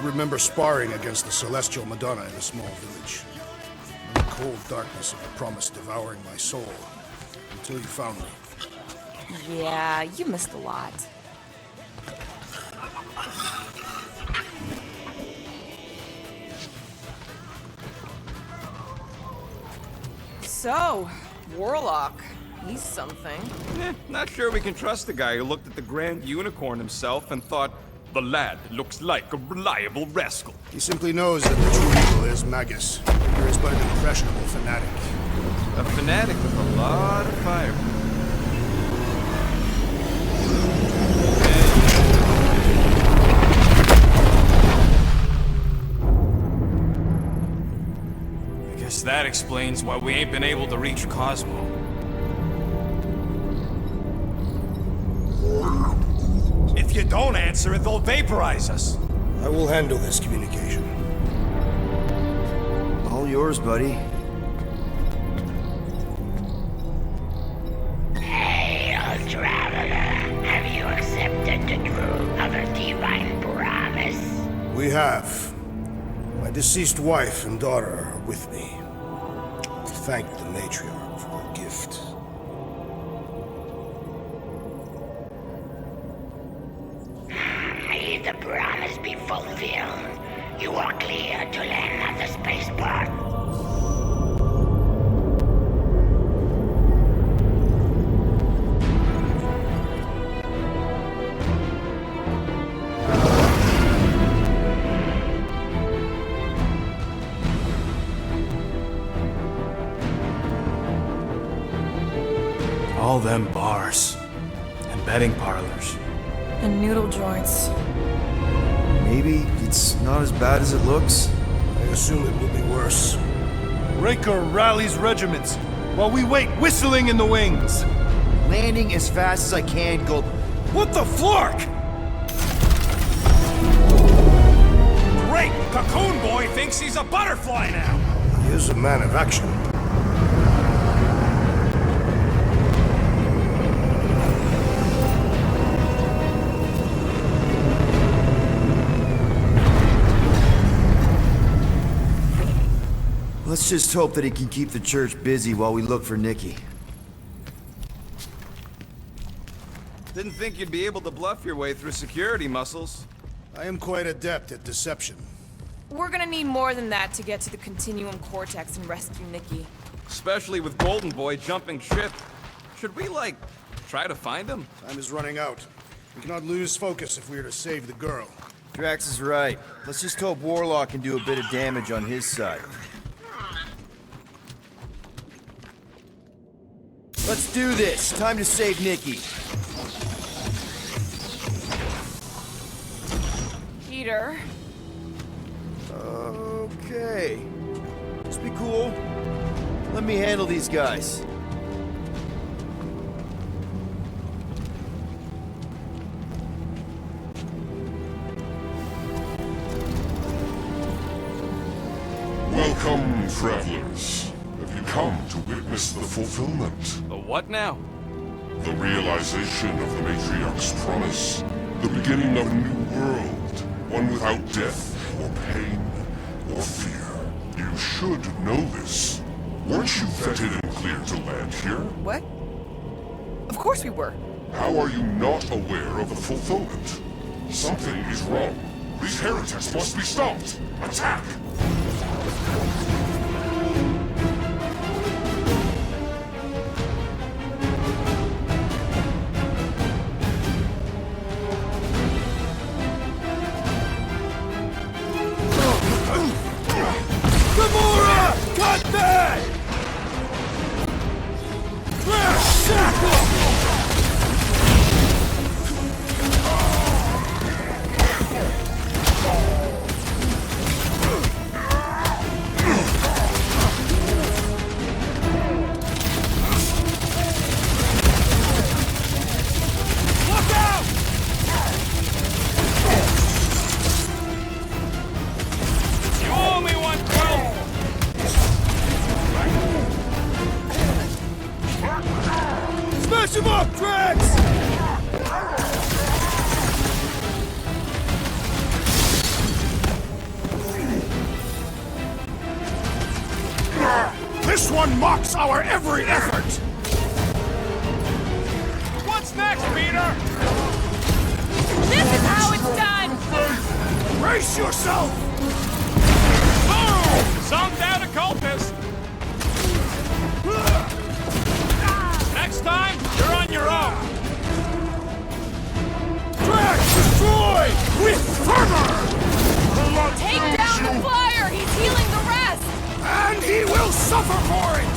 remember sparring against the Celestial Madonna in a small village. In the cold darkness of the promise devouring my soul. Until you found me. Yeah, you missed a lot. So, Warlock. He's something. Not sure we can trust the guy who looked at the Grand Unicorn himself and thought, the lad looks like a reliable rascal. He simply knows that the true evil is Magus. Victor is but an impressionable fanatic. A fanatic with a lot of fire. I guess that explains why we ain't been able to reach Cosmo. If you don't answer it, they'll vaporize us. I will handle this communication. All yours, buddy. Hail, traveler. Have you accepted the truth of a divine promise? We have. My deceased wife and daughter are with me. To thank the matriarch for her gift. May the promise be fulfilled. You are clear to land at the spaceport. All them bars. And betting parlors. And noodle joints. Maybe it's not as bad as it looks. I assume it will be worse. Raker rallies regiments while we wait whistling in the wings. Landing as fast as I can, go. What the flark? Great! Cocoon Boy thinks he's a butterfly now! He is a man of action. Let's just hope that he can keep the church busy while we look for Nikki. Didn't think you'd be able to bluff your way through security muscles. I am quite adept at deception. We're gonna need more than that to get to the Continuum Cortex and rescue Nikki. Especially with Golden Boy jumping ship. Should we, like, try to find him? Time is running out. We cannot lose focus if we are to save the girl. Drax is right. Let's just hope Warlock can do a bit of damage on his side. Let's do this. Time to save Nikki. Peter. Okay. Just be cool. Let me handle these guys. Welcome, travelers. Have you come to witness the fulfillment? The what now? The realization of the Matriarch's promise. The beginning of a new world. One without death, or pain, or fear. You should know this. Weren't you vetted and cleared to land here? What? Of course we were. How are you not aware of the fulfillment? Something is wrong. These heretics must be stopped. Attack! Gamora! Cut that! mocks our every effort! What's next, Peter? This is how it's done! Brace yourself! Boom! Sunk down a cultist! Next time, you're on your own! Drax destroyed! With fervor! Take down the flyer! He's healing the rest! And he will suffer for it!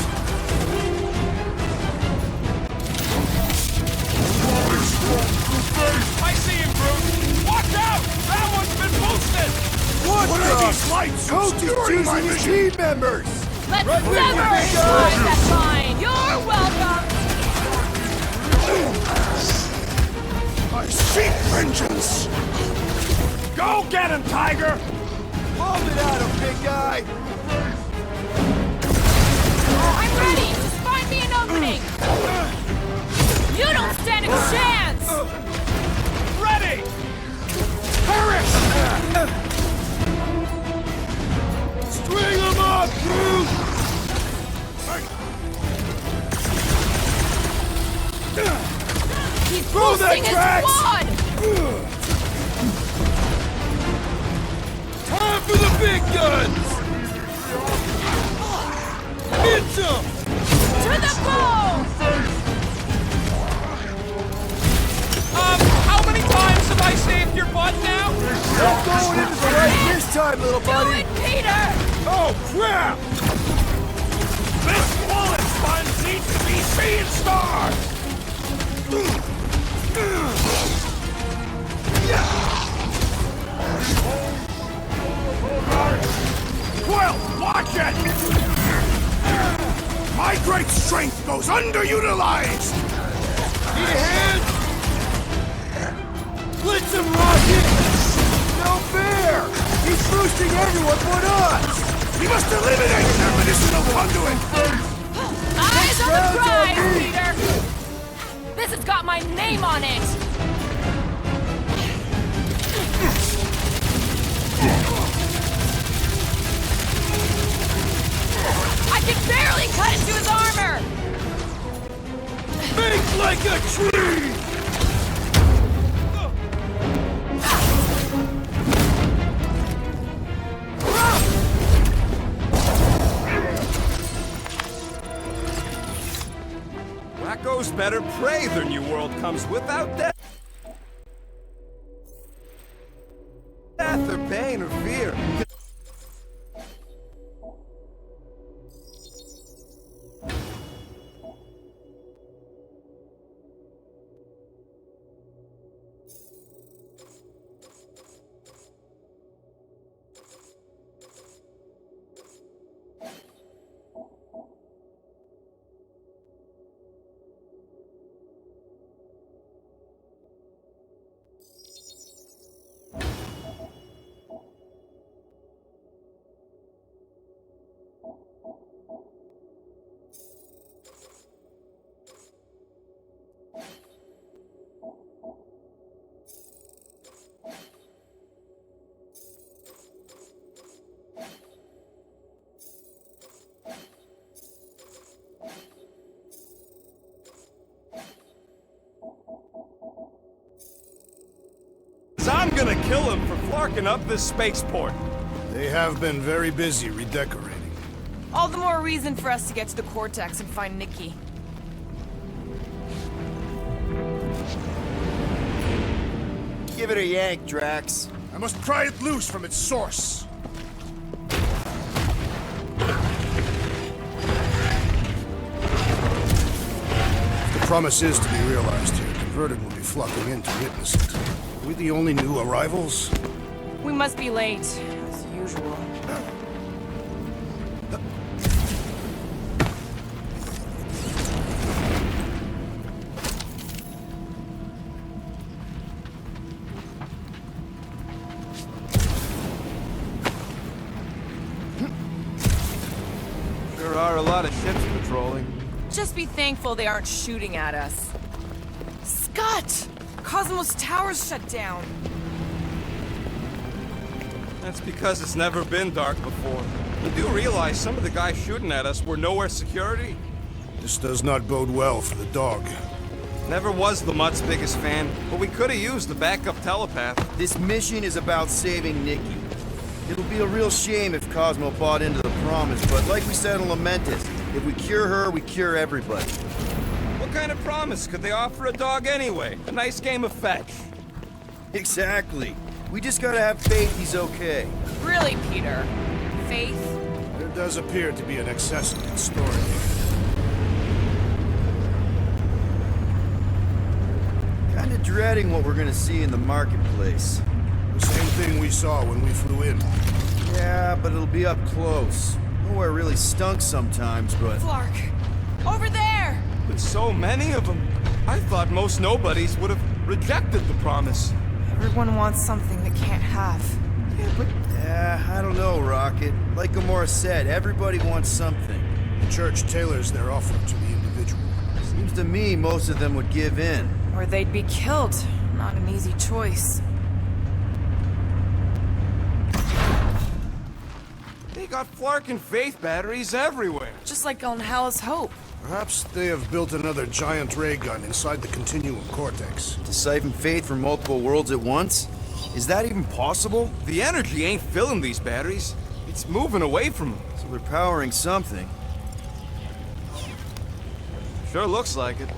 I see him, Groot! Watch out! That one's been boosted! What are these lights obscuring my vision? Team members! Let's sever his ties that bind! You're welcome! I seek vengeance! Go get him, Tiger! Bomb it at him, big guy! I'm ready! Just find me an opening! You don't stand a chance! Ready! Perish! String him up, Groot! He's Throw that, boosting his Drax! squad! Time for the big guns! Hit him! To the bone! How many times have I saved your butt now? You're going into the right this time, little Do buddy! it, Peter! Oh, crap! This bullet sponge needs to be seeing stars! Well, watch it! My great strength goes underutilized! Need a hand? Blitz him, Rocket! No fair! He's boosting everyone but us! We must eliminate their medicinal conduit! Eyes on the round's on prize, me. Peter! This has got my name on it! I can barely cut into his armor! Make like a tree! Racco's better pray their new world comes without death. Death or pain or fear. I'm gonna kill him for flarking up this spaceport. They have been very busy redecorating. All the more reason for us to get to the Cortex and find Nikki. Give it a yank, Drax. I must pry it loose from its source. If the promise is to be realized here, converted will be flocking in to witness it. Are we the only new arrivals? We must be late, as usual. There are a lot of ships patrolling. Just be thankful they aren't shooting at us. Scott! Cosmos Tower's shut down. That's because it's never been dark before. You do realize some of the guys shooting at us were Knowhere security? This does not bode well for the dog. Never was Lamott's biggest fan, but we could have used the backup telepath. This mission is about saving Nikki. It'll be a real shame if Cosmo bought into the promise, but like we said in Lamentus, if we cure her, we cure everybody. What kind of promise could they offer a dog anyway? A nice game of fetch. Exactly. We just gotta have faith he's okay. Really, Peter? Faith? There does appear to be an excess in the story. Kinda dreading what we're gonna see in the marketplace. The same thing we saw when we flew in. Yeah, but it'll be up close. Nowhere really stunk sometimes, but... Flark! Over there! With so many of them, I thought most nobodies would have rejected the promise. Everyone wants something they can't have. I don't know, Rocket. Like Gamora said, everybody wants something. The church tailors their offer to the individual. Seems to me most of them would give in. Or they'd be killed. Not an easy choice. They got Flark and Faith batteries everywhere. Just like on Hala's Hope. Perhaps they have built another giant ray gun inside the Continuum Cortex. To siphon faith from multiple worlds at once? Is that even possible? The energy ain't filling these batteries. It's moving away from them. So they're powering something. Sure looks like it.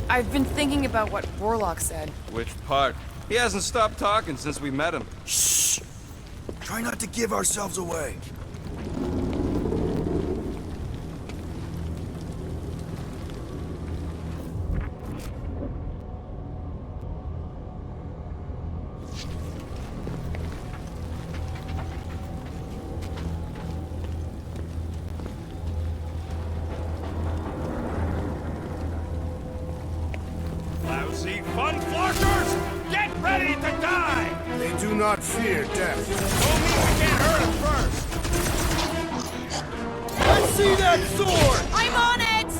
I've been thinking about what Warlock said. Which part? He hasn't stopped talking since we met him. Shh! Try not to give ourselves away. Lousy fun flarkers! Get ready to die! They do not fear death. Don't mean we can't hurt him first! Let's see that sword! I'm on it!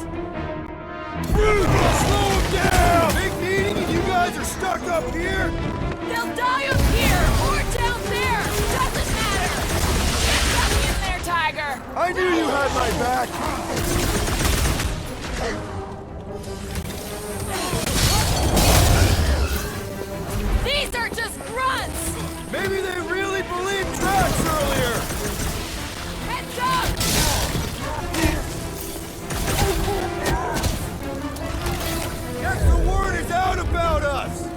Slow him down! Big meeting and you guys are stuck up here? They'll die up here or down there! Doesn't matter! Get stuck in there, Tiger! I knew you had my back! These are just grunts! Maybe they really believed Drax earlier! Heads up! Guess the word is out about us!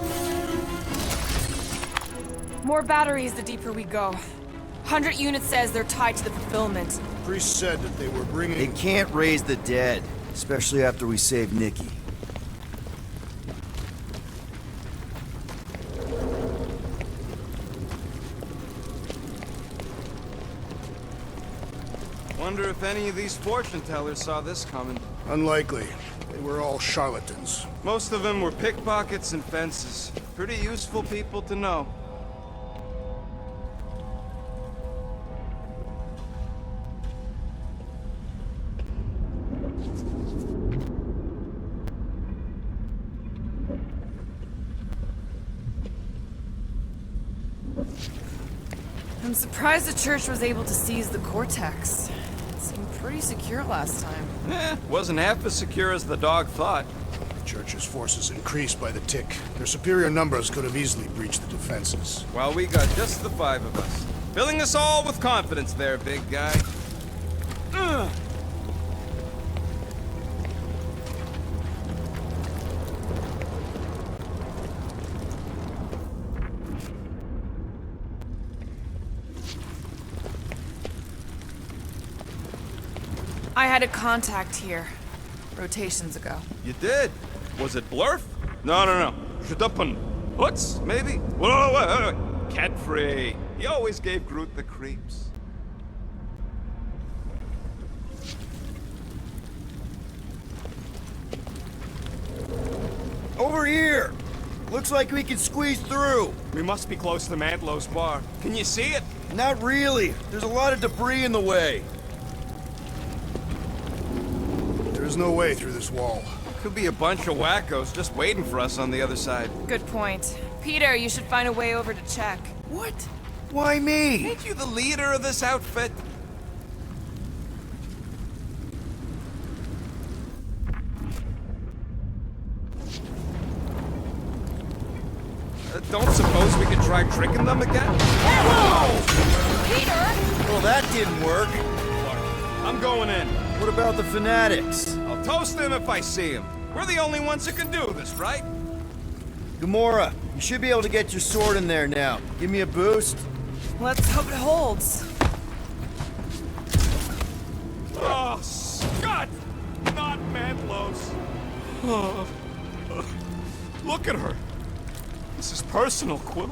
More batteries the deeper we go. 100 units says they're tied to the fulfillment. Priest said that they were They bringing... can't raise the dead, especially after we save Nikki. Wonder if any of these fortune tellers saw this coming. Unlikely. They were all charlatans. Most of them were pickpockets and fences. Pretty useful people to know. I'm surprised the church was able to seize the Cortex. It seemed pretty secure last time. Wasn't half as secure as the dog thought. The church's forces increased by the tick. Their superior numbers could have easily breached the defenses. Well, we got just the 5 of us. Filling us all with confidence there, big guy. I had a contact here, rotations ago. You did? Was it Blurf? No. Shutupun. Hoots, maybe? Wait. Cat free. He always gave Groot the creeps. Over here! Looks like we can squeeze through. We must be close to Mantlow's bar. Can you see it? Not really. There's a lot of debris in the way. There There's no way through this wall. Could be a bunch of wackos just waiting for us on the other side. Good point. Peter, you should find a way over to check. What? Why me? Ain't you the leader of this outfit? Don't suppose we could try tricking them again? Peter! Well, that didn't work. I'm going in. What about the fanatics? I'll toast them if I see them. We're the only ones who can do this, right? Gamora, you should be able to get your sword in there now. Give me a boost. Let's hope it holds. Oh, Scott! Not Mantlos. Oh. Look at her. This is personal, Quill.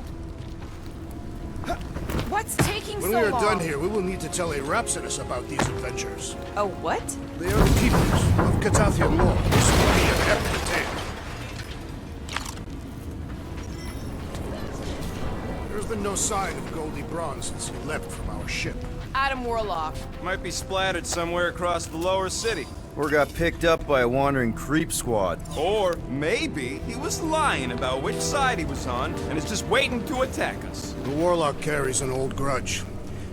What's taking When so we are long? done here, we will need to tell a Rhapsodus about these adventures. Oh, what? They are the keepers of Catathian law. This will be an epic tale. There's been no sign of Goldie Braun since he left from our ship. Adam Warlock. Might be splattered somewhere across the lower city. Or got picked up by a wandering creep squad. Or maybe he was lying about which side he was on and is just waiting to attack us. The Warlock carries an old grudge.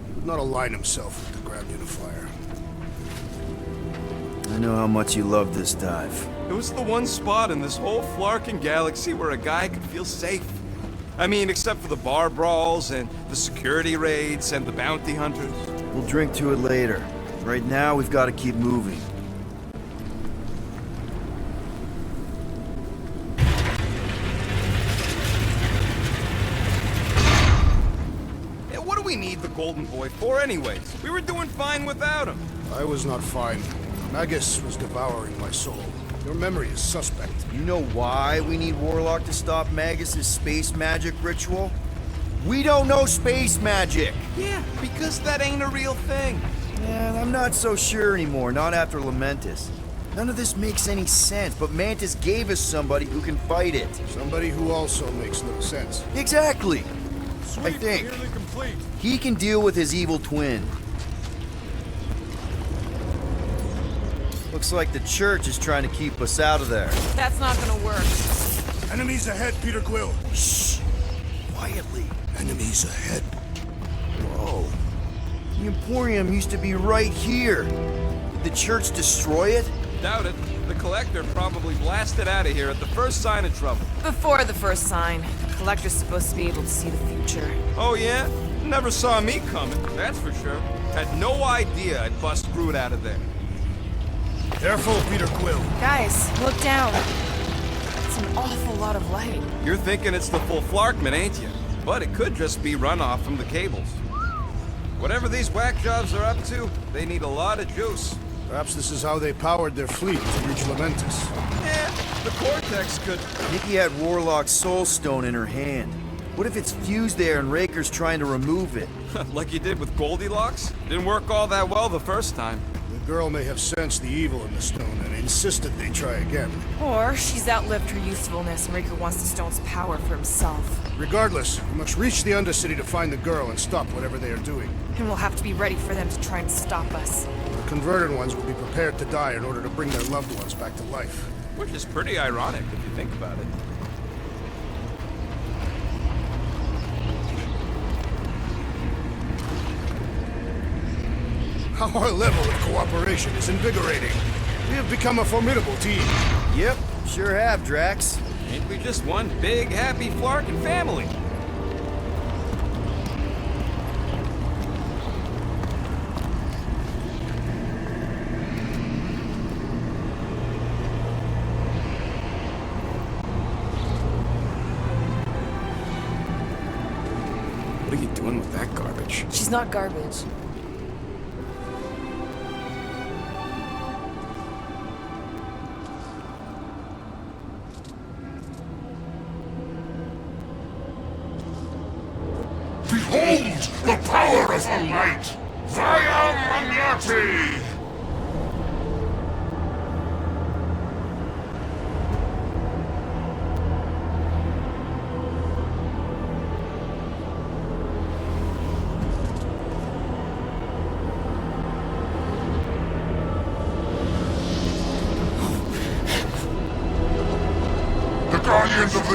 He would not align himself with the Grand Unifier. I know how much you love this dive. It was the one spot in this whole Flarkin galaxy where a guy could feel safe. I mean, except for the bar brawls and the security raids and the bounty hunters. We'll drink to it later. Right now, we've got to keep moving. What do we need the Golden Boy for anyways? We were doing fine without him. I was not fine. Magus was devouring my soul. Your memory is suspect. You know why we need Warlock to stop Magus's space magic ritual? We don't know space magic! Yeah, because that ain't a real thing. Yeah, I'm not so sure anymore, not after Lamentus. None of this makes any sense, but Mantis gave us somebody who can fight it. Somebody who also makes little sense. Exactly! I think. Nearly complete. He can deal with his evil twin. Looks like the church is trying to keep us out of there. That's not gonna work. Enemies ahead, Peter Quill. Shh! Quietly. Enemies ahead. Whoa. The Emporium used to be right here. Did the church destroy it? Doubt it. The Collector probably blasted out of here at the first sign of trouble. Before the first sign, the Collector's supposed to be able to see the future. Oh yeah? Never saw me coming, that's for sure. Had no idea I'd bust Groot out of there. Careful, Peter Quill. Guys, look down. It's an awful lot of light. You're thinking it's the full Flarkman, ain't you? But it could just be runoff from the cables. Whatever these whack jobs are up to, they need a lot of juice. Perhaps this is how they powered their fleet to reach Lamentus. Yeah, the Cortex could... Nikki had Warlock's soul stone in her hand. What if it's fused there and Raker's trying to remove it? like you did with Goldilocks? Didn't work all that well the first time. The girl may have sensed the evil in the stone and insisted they try again. Or she's outlived her usefulness and Raker wants the stone's power for himself. Regardless, we must reach the Undercity to find the girl and stop whatever they are doing. And we'll have to be ready for them to try and stop us. The converted ones will be prepared to die in order to bring their loved ones back to life. Which is pretty ironic if you think about it. Our level of cooperation is invigorating. We have become a formidable team. Yep, sure have, Drax. Ain't we just one big, happy Flarkin family? What are you doing with that garbage? She's not garbage. Behold the power of the light! Via Magnati!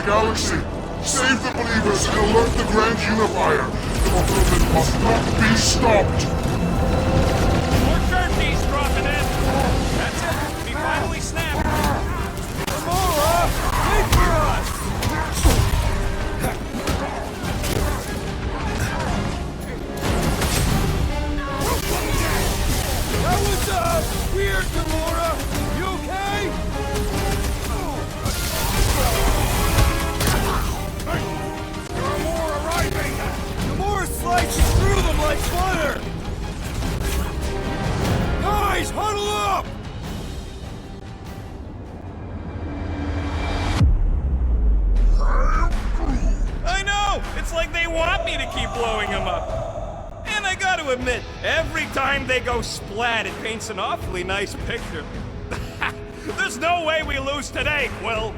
galaxy. Save the believers and alert the Grand Unifier. The fulfillment must not be stopped. More turkeys dropping in. That's it. We finally snapped. Gamora! Wait for us! That was, weird, Gamora! You okay? Gamora arriving! Gamora slices through them like butter! Guys, huddle up! I know! It's like they want me to keep blowing them up. And I gotta admit, every time they go splat, it paints an awfully nice picture. There's no way we lose today, Quill!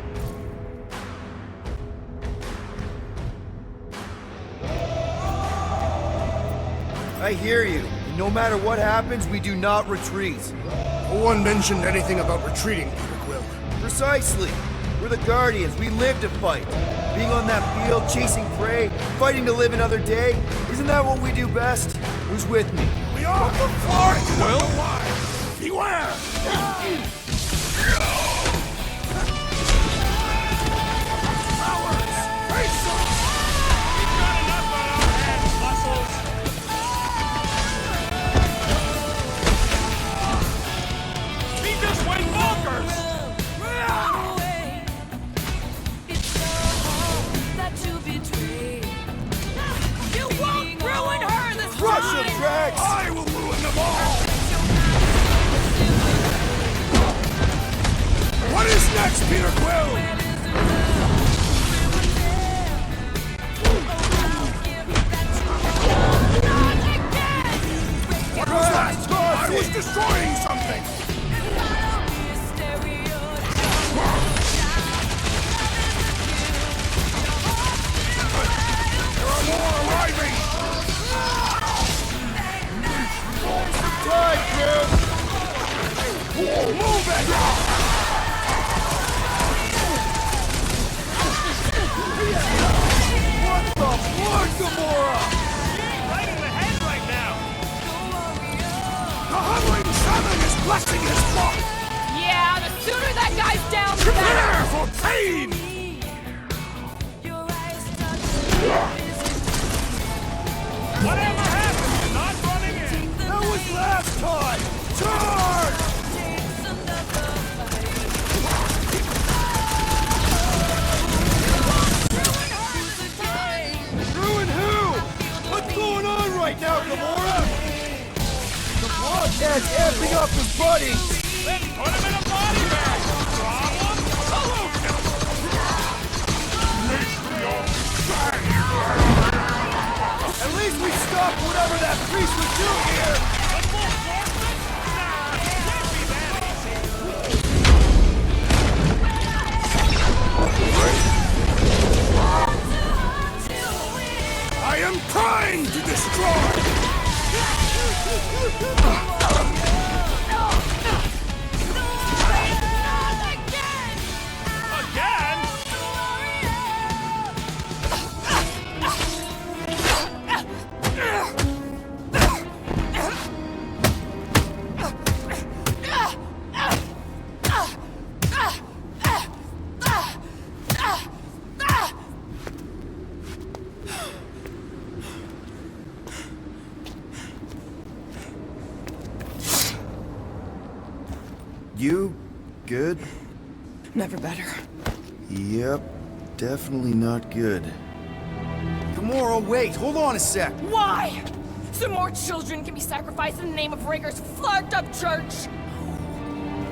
I hear you. And no matter what happens, we do not retreat. No one mentioned anything about retreating, Peter Quill. Precisely. We're the Guardians. We live to fight. Being on that field, chasing prey, fighting to live another day. Isn't that what we do best? Who's with me? We are the Florida! Quill? Beware! We've got enough on our hands, muscles! He just went bonkers! You won't ruin her this Crush time! him, Drax! I will ruin them all! What is next, Peter Quill? What was that? I was destroying something! There are more arriving! Die, Groot! Move it! What the blood, Gamora? Right in the head right now! The hovering shaman is blessing his flock! Yeah, the sooner that guy's down, the better! Prepare for pain! Whatever happened to not running in? That was last time! Charge! Ruin who? What's going on right now, Gamora? The broadcast amping up his buddies! Then put him in a body bag! Problem? Solution! At least we stopped whatever that priest was doing here! A full forfeit? Nah, can't be that easy. I am trying to destroy! Again? You good? Never better. Yep, definitely not good. Gamora, wait, hold on a sec. Why? So more children can be sacrificed in the name of Raker's flarked up church?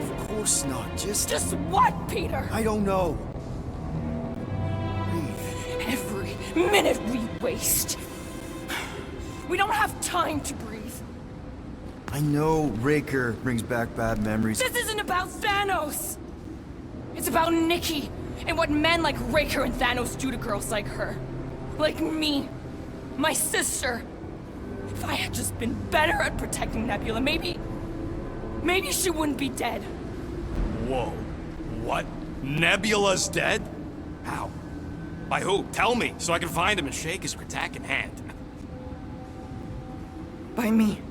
Of course not, Just what, Peter? I don't know. Breathe. Every minute we waste. We don't have time to breathe. I know Raker brings back bad memories. This isn't about Thanos! It's about Nikki, and what men like Raker and Thanos do to girls like her. Like me. My sister. If I had just been better at protecting Nebula, maybe she wouldn't be dead. Whoa. What? Nebula's dead? How? By who? Tell me, so I can find him and shake his Kratak in hand. By me.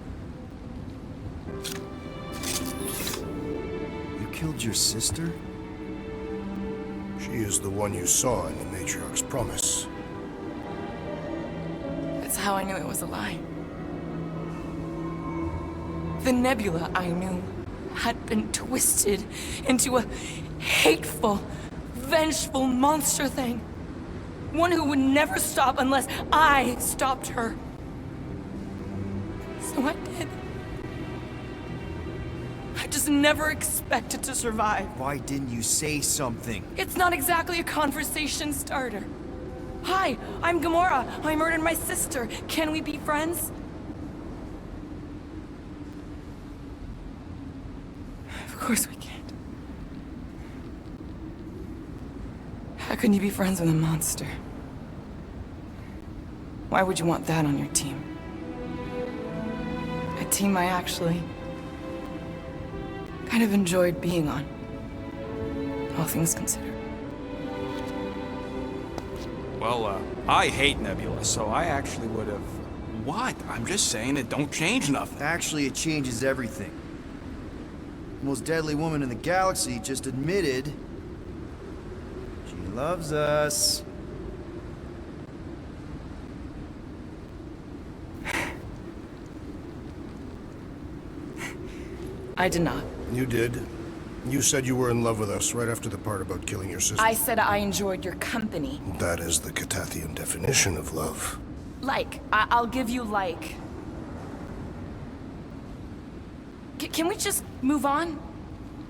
You killed your sister? She is the one you saw in the Matriarch's promise. That's how I knew it was a lie. The nebula I knew had been twisted into a hateful, vengeful monster thing. One who would never stop unless I stopped her. So I did. I just never expected to survive. Why didn't you say something? It's not exactly a conversation starter. Hi, I'm Gamora. I murdered my sister. Can we be friends? Of course we can't. How can you be friends with a monster? Why would you want that on your team? A team I actually kind of enjoyed being on, all things considered. Well, I hate Nebula, so I actually would have... What? I'm just saying it don't change nothing. Actually, it changes everything. The most deadly woman in the galaxy just admitted she loves us. I did not. You did. You said you were in love with us right after the part about killing your sister. I said I enjoyed your company. That is the Catathian definition of love. I'll give you like. Can we just move on?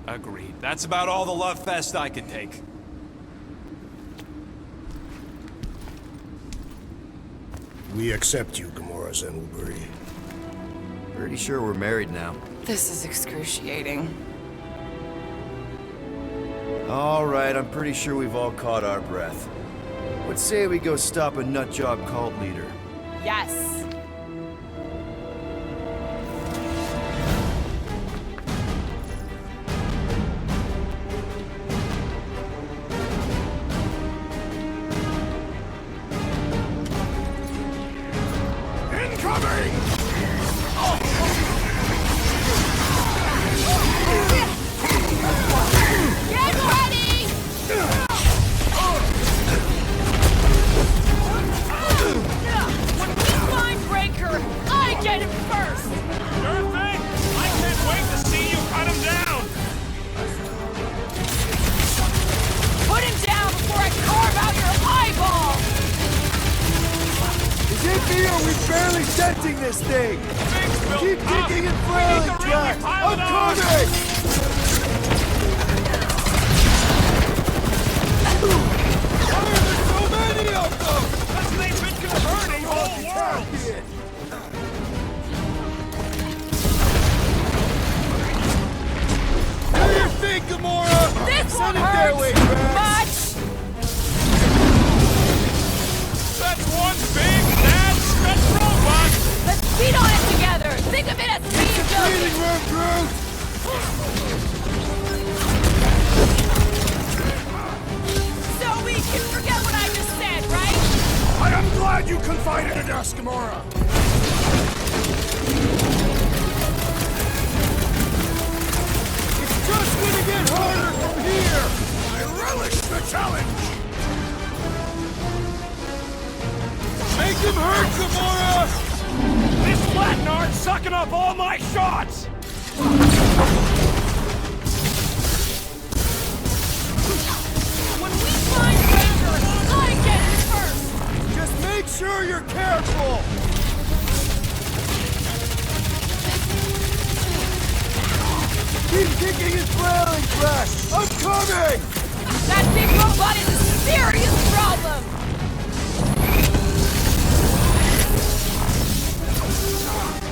Agreed. That's about all the love fest I could take. We accept you, Gamora Zenwilbury. Pretty sure we're married now. This is excruciating. All right, I'm pretty sure we've all caught our breath. Let's say we go stop a nutjob cult leader. Yes. This thing! Keep kicking and flailing, Drax! I'm coming! Why are there so many of them? Because they've been converting whole worlds! Do your thing, Gamora! This Send one it their way, Drax! much! That's one big, mad, stretch robot! Let's feed on it together! Think of it as speed Breathing room, Groot! So we can forget what I just said, right? I am glad you confided in us, Gamora! It's just gonna get harder from here! I relish the challenge! Make him hurt, Gamora! This Flatnard's sucking up all my shots! When we find Ranger, I get it first! Just make sure you're careful! Keep kicking and flailing, Drax! I'm coming! That big robot is a serious problem!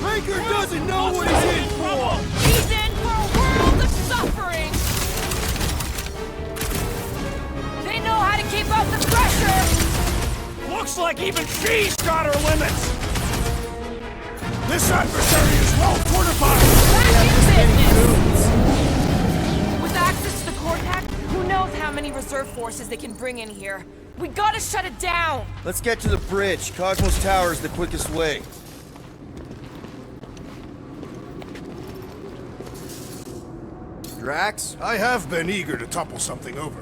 Raker doesn't know what he's in for! He's in for a world of suffering! They know how to keep up the pressure! Looks like even she's got her limits! This adversary is well fortified! Back in business! With access to the Cortex, who knows how many reserve forces they can bring in here. We gotta shut it down! Let's get to the bridge. Cosmos Tower is the quickest way. Drax? I have been eager to topple something over.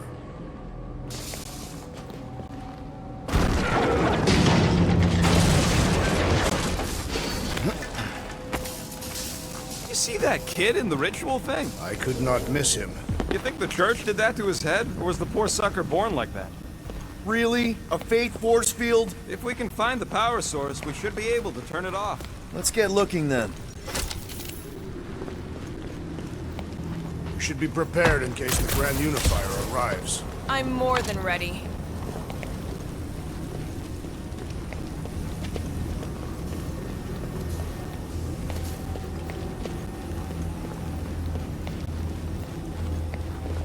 You see that kid in the ritual thing? I could not miss him. You think the church did that to his head, or was the poor sucker born like that? Really? A fate force field? If we can find the power source, we should be able to turn it off. Let's get looking then. We should be prepared in case the Grand Unifier arrives. I'm more than ready.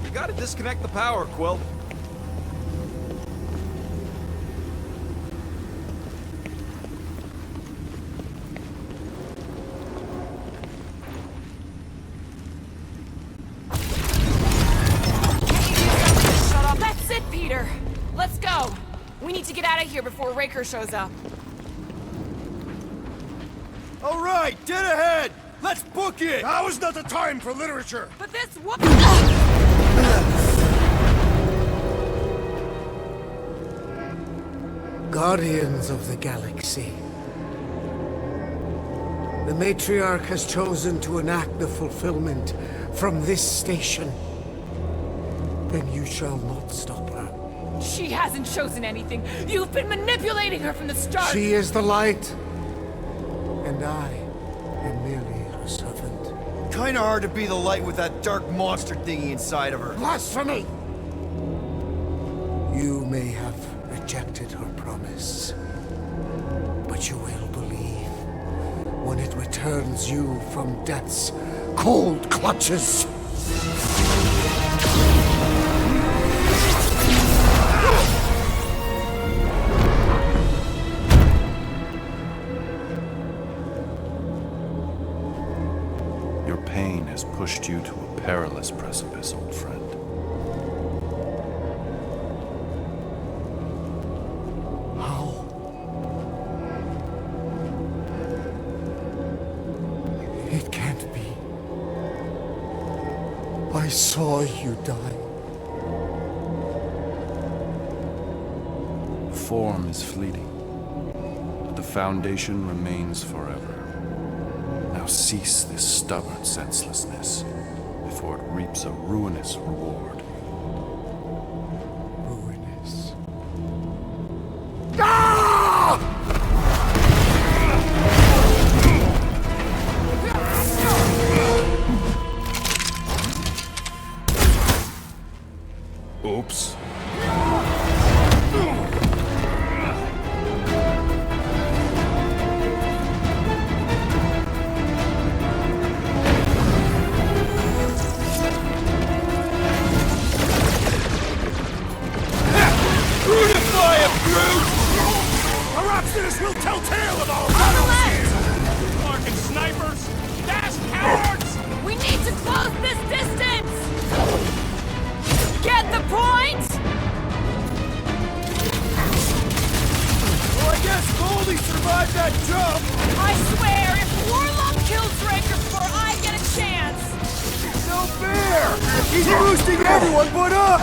We gotta disconnect the power, Quill. That's it, Peter! Let's go! We need to get out of here before Raker shows up. All right, dead ahead! Let's book it! Now is not the time for literature! But this Guardians of the Galaxy. The Matriarch has chosen to enact the fulfillment from this station. Then you shall not stop her. She hasn't chosen anything. You've been manipulating her from the start. She is the light, and I am merely her servant. Kinda hard to be the light with that dark monster thingy inside of her. Blasphemy! You may have rejected her promise, but you will believe when it returns you from death's cold clutches. Your pain has pushed you to a perilous precipice, old friend. How? It can't be. I saw you die. Form is fleeting, but the foundation remains forever. Now cease this stubborn senselessness before it reaps a ruinous reward. Ruinous. Oops. This will tell tale of our On the left! Fucking snipers! Dash cowards! We need to close this distance! Get the point? Well, I guess Goldie survived that jump! I swear, if Warlock kills Raker before I get a chance! No fair! He's boosting everyone but us!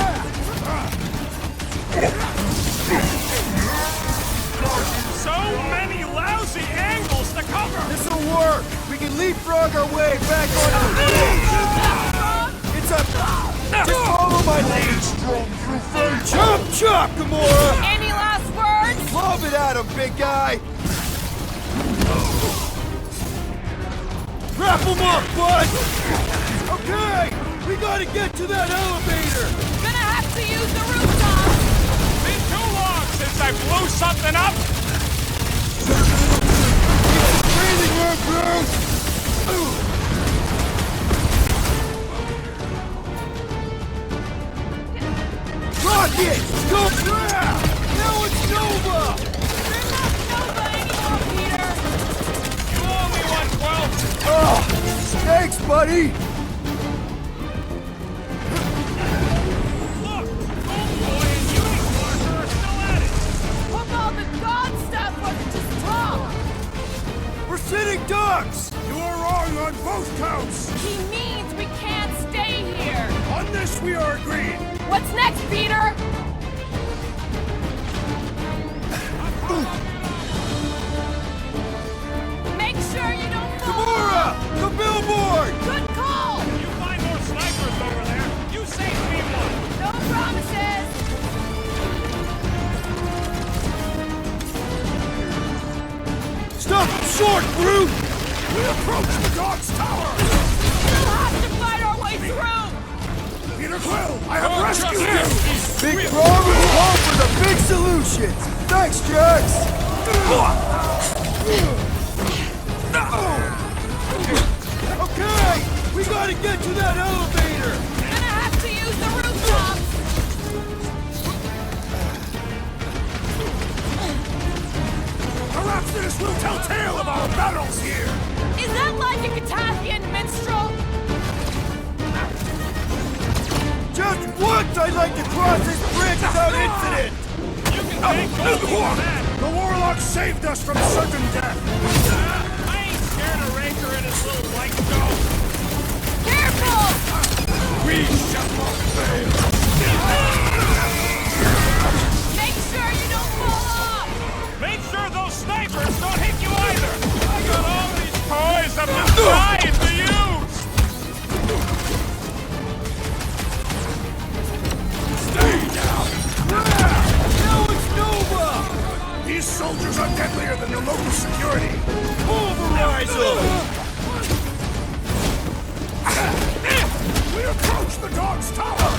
So many lousy angles to cover! This'll work! We can leapfrog our way back onto the bridge! It's up! Just follow my lead! Chop, chop, Gamora! Any last words? Lob it at him, big guy! Wrap him up, bud! Okay! We gotta get to that elevator! Gonna have to use the rooftop! Been too long since I blew something up! Breathing room, Bruce! Rocket! Go now! Now it's Nova! They're not Nova anymore, Peter! You owe me 112! Oh, thanks, buddy! Look! Old boy and Unicorn are still sitting ducks! You are wrong on both counts! He means we can't stay here! On this we are agreed! What's next, Peter? Make sure you don't fall! Gamora! The billboard! Good call! You find more snipers over there. You save me one. No promises! Stop short, Groot! We approach the dog's tower! We'll have to fight our way through! Peter Quill, I have rescued you! Big problem, call for the big solutions! Thanks, Drax! Okay! We gotta get to that elevator! Gonna have to use the rooftops! Perhaps this will tell tale of our battles here! Is that like a Catathian minstrel? Just once I'd like to cross this bridge without incident! You can thank Goldie for that. The warlock saved us from certain death! I ain't scared of Raker and his little white dog. Careful! We shall not fail! Make sure you don't fall off! Make sure those snipers don't hit you either. I got all these toys I'm just dying to use. Stay down! Now it's Nova! These soldiers are deadlier than the local security! Pulverize them! We approach the dog's tower!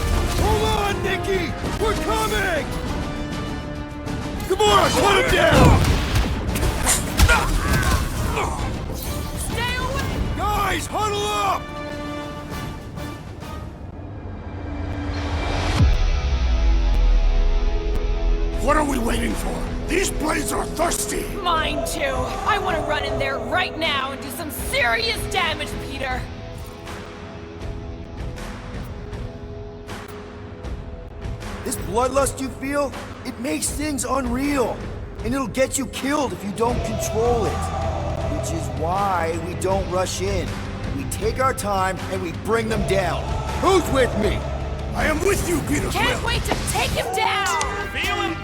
Hold on, Nikki! We're coming! Gamora, put him down! Stay away! Guys, huddle up! What are we waiting for? These blades are thirsty! Mine too! I want to run in there right now and do some serious damage, Peter! This bloodlust you feel, it makes things unreal. And it'll get you killed if you don't control it. Which is why we don't rush in. We take our time and we bring them down. Who's with me? I am with you, Peter Can't Quill! wait to take him down! Feel him?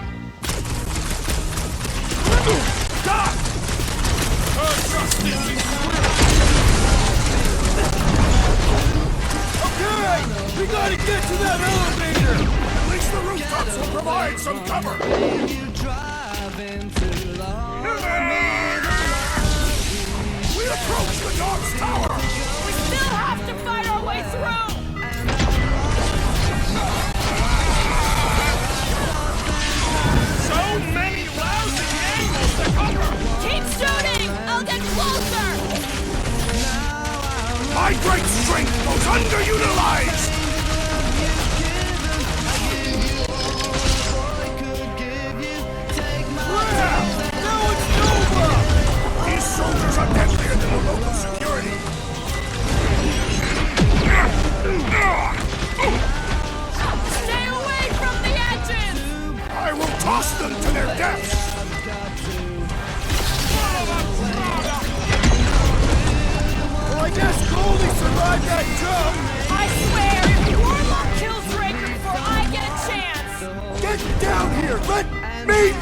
Stop! Okay! We gotta get to that elevator! At least the rooftops will provide some cover! We approach the dog's tower! We still have to fight our way through! So many lousy angles to cover. Keep shooting! I'll get closer! My great strength goes underutilized! Now it's Nova! These soldiers are deadlier than the local security! Stay away from the edges! I will toss them to their deaths! Well, I guess Goldie survived that jump! I swear, if Warlock kills Raker before I get a chance! Get down here! Let me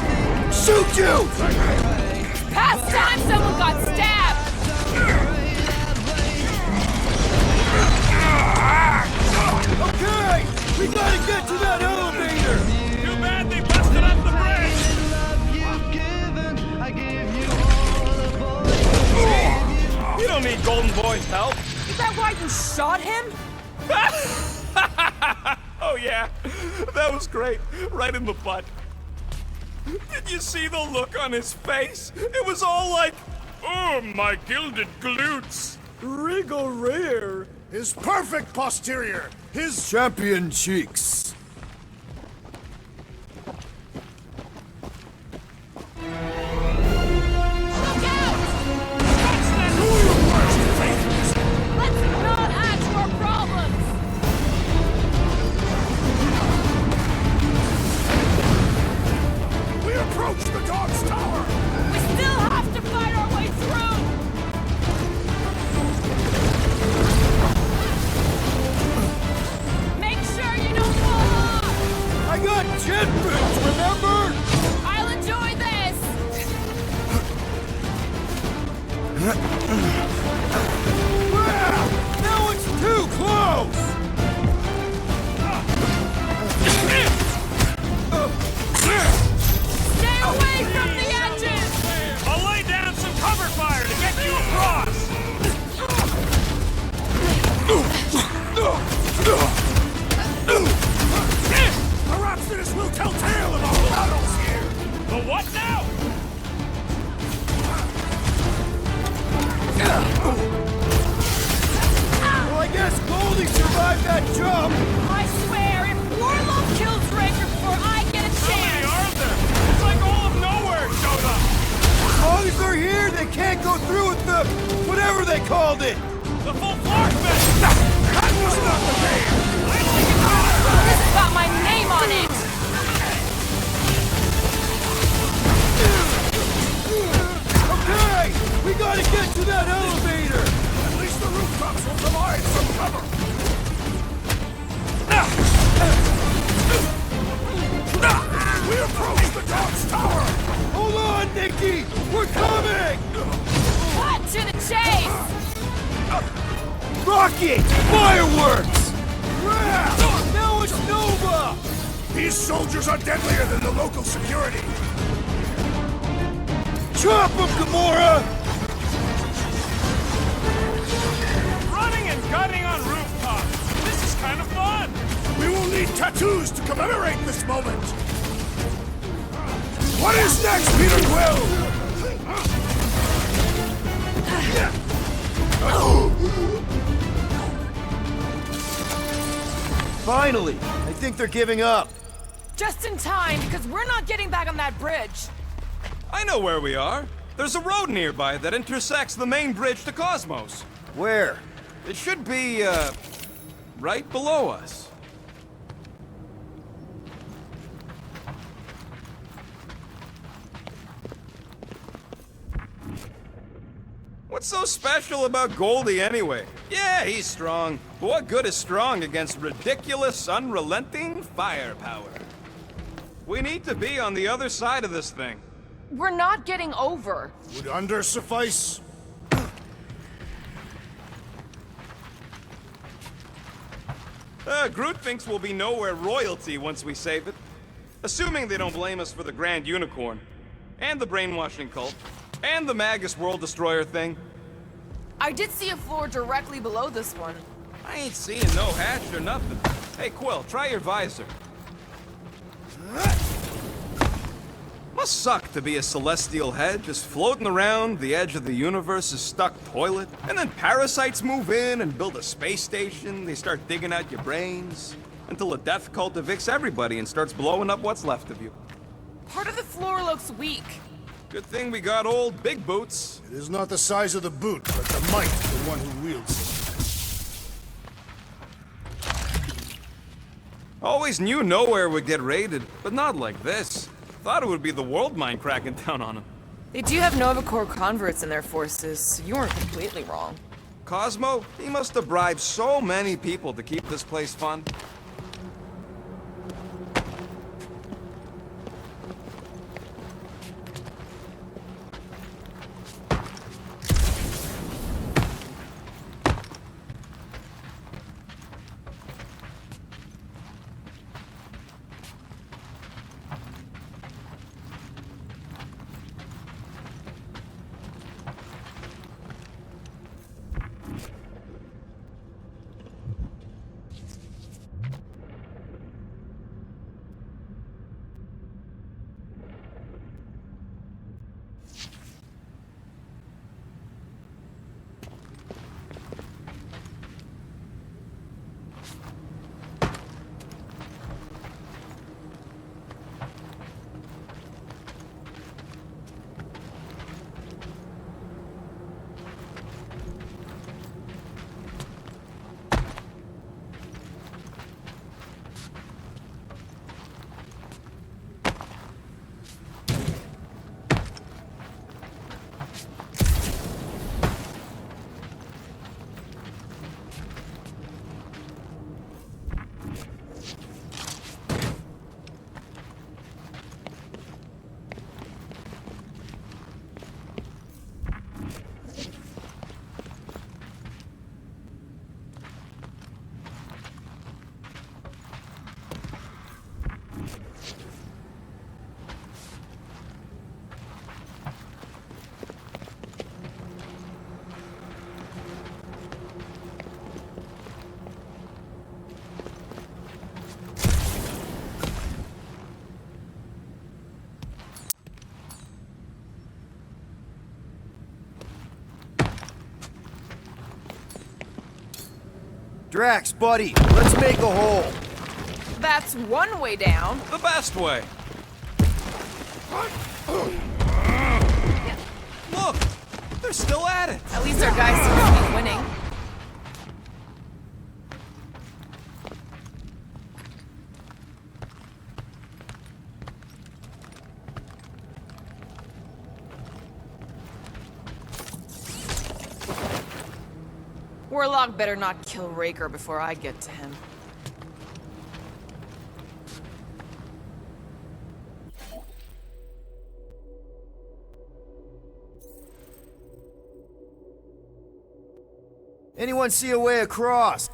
shoot you! Past time someone got stabbed! Okay! We gotta get to that elevator! Too bad they busted up the bridge. You don't need Golden Boy's help. Is that why you shot him? Oh yeah, that was great. Right in the butt. Did you see the look on his face? It was all like, oh, my gilded glutes. Regal rare! His perfect posterior! His Champion cheeks! Look out! Let's not add to our problems! We approach the dog's tower! We still have to fight our way through! Perhaps this will tell tale of our battles here! The what now? Well, I guess Goldie survived that jump! I swear, if Warlock kills Raker before I get a How many chance... are there? It's like all of Knowhere showed up! As long as they're here, they can't go through with the... whatever they called it! The full floor fest! That was not the game! I like it better! This has got my name on it! Okay! We gotta get to that elevator! At least the rooftops will provide some cover! We approach the dog's tower! Hold on, Nikki! We're coming! Cut to the chase! Rockets! Fireworks! Now it's Nova! These soldiers are deadlier than the local security! Chop them, Gamora! Running and gunning on rooftops! This is kind of fun! We will need tattoos to commemorate this moment! What is next, Peter Quill? Finally! I think they're giving up. Just in time, because we're not getting back on that bridge. I know where we are. There's a road nearby that intersects the main bridge to Cosmos. Where? It should be, right below us. What's so special about Goldie anyway? Yeah, he's strong. But what good is strong against ridiculous, unrelenting firepower? We need to be on the other side of this thing. We're not getting over. Would under suffice? Groot thinks we'll be Knowhere royalty once we save it. Assuming they don't blame us for the Grand Unicorn, and the brainwashing cult, and the Magus World Destroyer thing. I did see a floor directly below this one. I ain't seeing no hatch or nothing. Hey, Quill, try your visor. Must suck to be a celestial head, just floating around the edge of the universe's stuck toilet. And then parasites move in and build a space station. They start digging out your brains. Until a death cult evicts everybody and starts blowing up what's left of you. Part of the floor looks weak. Good thing we got old Big Boots. It is not the size of the boot, but the might of the one who wields it. Always knew Knowhere would get raided, but not like this. Thought it would be the world mind cracking down on him. They do have Nova Corps converts in their forces, so you weren't completely wrong. Cosmo, he must have bribed so many people to keep this place fun. Drax, buddy, let's make a hole. That's one way down. The best way. Look, they're still at it. At least our guy seems to be winning. Warlock better not kill Raker before I get to him. Anyone see a way across?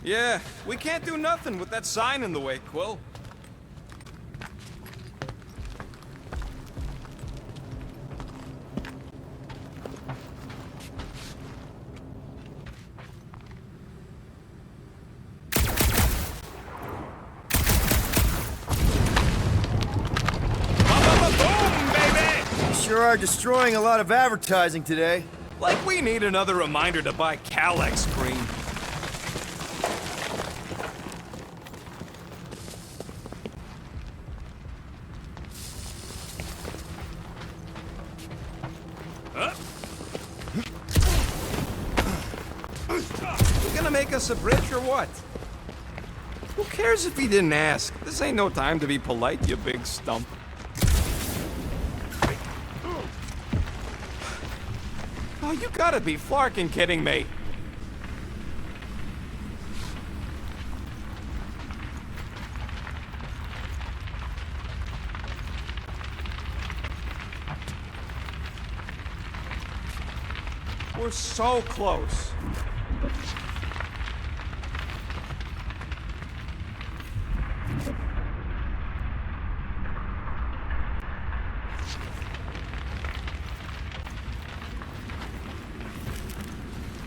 Yeah, we can't do nothing with that sign in the way, Quill. Boom, baby! You sure are destroying a lot of advertising today. Like we need another reminder to buy Calyx cream. You gonna make us a bridge or what? Who cares if he didn't ask? This ain't no time to be polite, you big stump. Oh, you gotta be flarkin' kidding me. We're so close.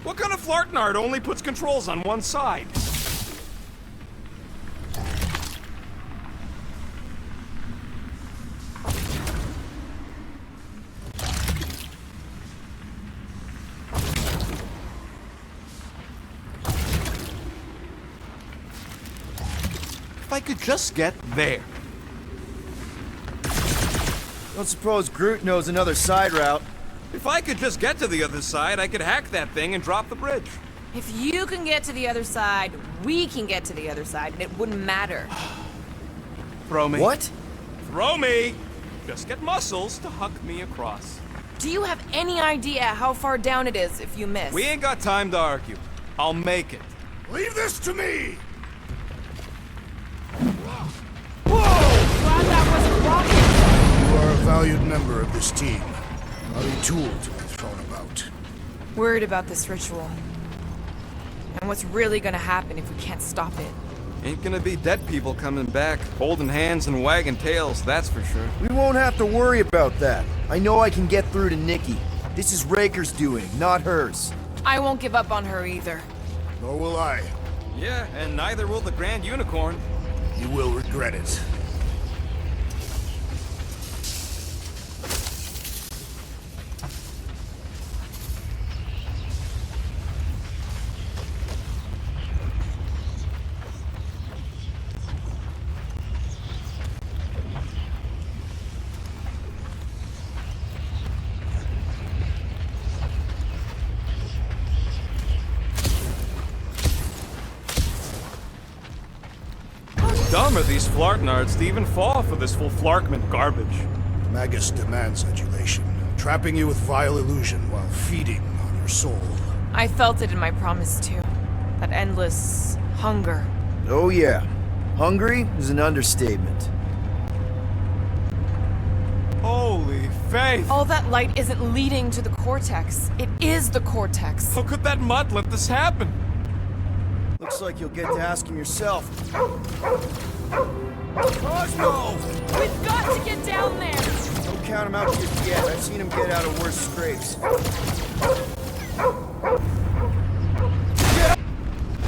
What kind of flartnard only puts controls on one side? If I could just get there. Don't suppose Groot knows another side route. If I could just get to the other side, I could hack that thing and drop the bridge. If you can get to the other side, we can get to the other side, and it wouldn't matter. Throw me. What? Throw me! Just get muscles to huck me across. Do you have any idea how far down it is if you miss? We ain't got time to argue. I'll make it. Leave this to me! Glad that wasn't rocket. You are a valued member of this team. Not a tool to be thrown about. Worried about this ritual. And what's really gonna happen if we can't stop it. Ain't gonna be dead people coming back, holding hands and wagging tails, that's for sure. We won't have to worry about that. I know I can get through to Nikki. This is Raker's doing, not hers. I won't give up on her either. Nor will I. Yeah, and neither will the Grand Unicorn. You will regret it. Dumb are these flartnards to even fall for this full flarkment garbage. Magus demands adulation, trapping you with vile illusion while feeding on your soul. I felt it in my promise too. That endless hunger. Oh yeah. Hungry is an understatement. Holy faith! All that light isn't leading to the cortex. It is the cortex. How could that mutt let this happen? Looks like you'll get to ask him yourself. Cosmo! We've got to get down there! Don't count him out just yet. I've seen him get out of worse scrapes.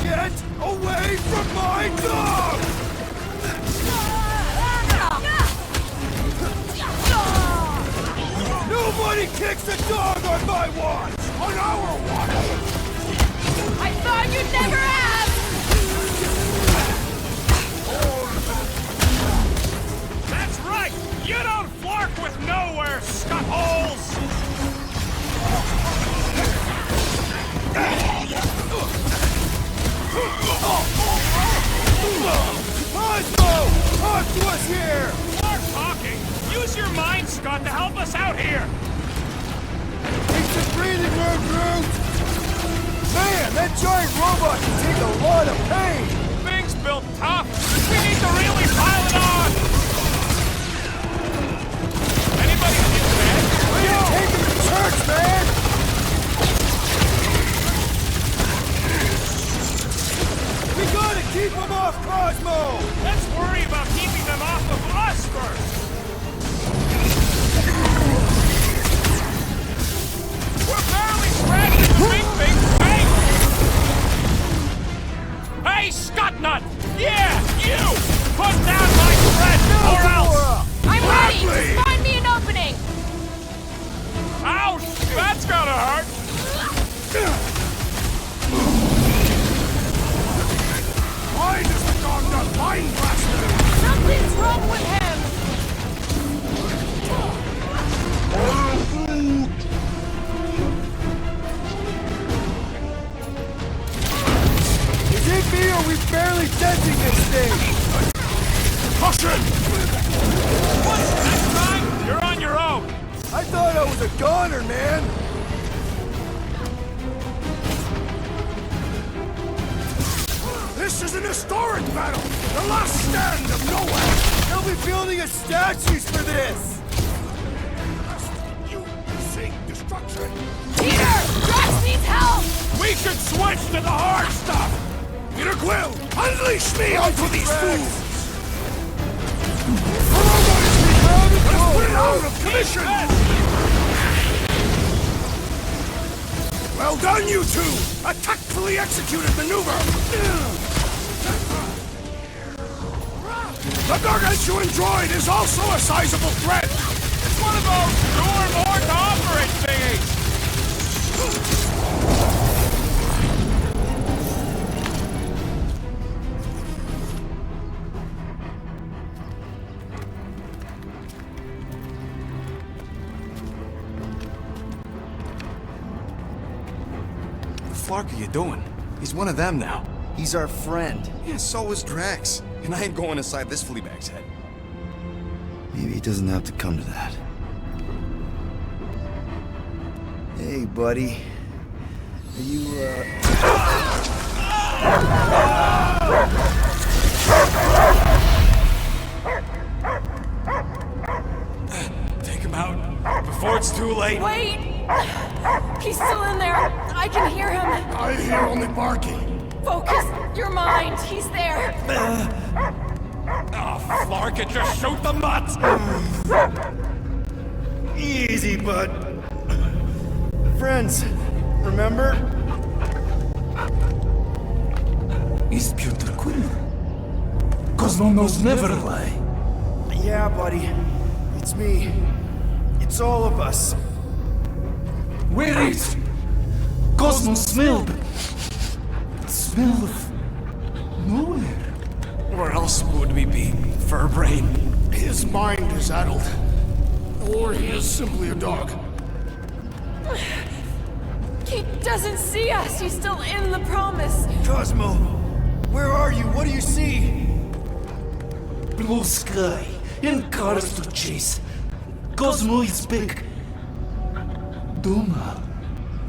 Get away from my dog! Nobody kicks a dog on my watch! On our watch! I thought you'd never ask! That's right! You don't flark with Knowhere, scut-holes! Cosmo! Talk to us here! Start talking! Use your mind, Scott, to help us out here! Take some breathing room, Groot! Man, that giant robot can take a lot of pain! Thing's built tough! We need to really pile it on! Anybody in bed? We ain't taking him to church, man! We gotta keep him off Cosmo! Let's worry about keeping them off of us first! We're barely scratching the big thing! Hey, Scuttnut! Yeah, you! Put down my threat, or else! I'm ready! Just find me an opening! Ouch! That's gotta hurt! Why does the dog not mind blaster? Something's wrong with him! Is it me or we barely sensing this thing? Caution! Next time, you're on your own! I thought I was a goner, man! This is an historic battle! The last stand of Knowhere! They'll be building us statues for this! You seek destruction! Peter! Drax needs help! We should switch to the hard stuff! Peter Quill, unleash me onto these fools! Let's put it out of commission! Well done, you two! A tactfully executed maneuver! The gargantuan droid is also a sizable threat! It's one of those two or more to operate thingies! What the flark are you doing? He's one of them now. He's our friend. Yeah, so is Drax. And I ain't going inside this fleabag's head. Maybe it doesn't have to come to that. Hey, buddy. Are you, Take him out before it's too late. Wait! He's still in there. I can hear him. I hear only barking. Focus your mind. He's there. Oh, Flark, it just shoot the mutt! Easy, bud. Friends, remember? Is Peter Quill? Cosmo knows never lie. Yeah, buddy. It's me. It's all of us. Where is Cosmo smelled? Smell of nowhere. Where else would we be, Furbrain? His mind is addled. Or he is simply a dog. He doesn't see us. He's still in the promise. Cosmo, where are you? What do you see? Blue sky and cars to chase. Cosmo is back. Doma,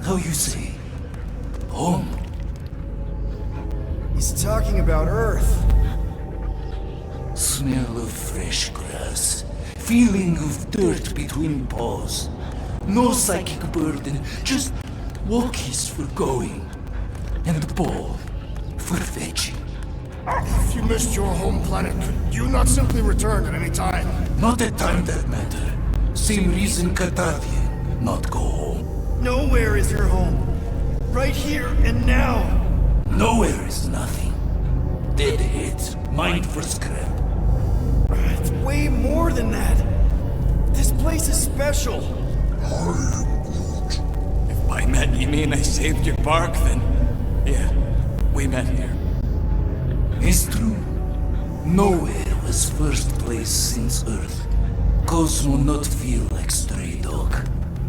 how you say? Home. He's talking about Earth. Smell of fresh grass, feeling of dirt between paws. No psychic burden, just walkies for going, and the ball for fetching. If you missed your home planet, could you not simply return at any time? Not at time that matter. Same reason Katathian not go home. Nowhere is your home. Right here and now. Nowhere is nothing. Dead heads, mind for scrap. It's way more than that. This place is special. If by met you mean I saved your bark, then yeah, we met here. It's true. Nowhere was first place since Earth. Cosmo not feel like stray dog.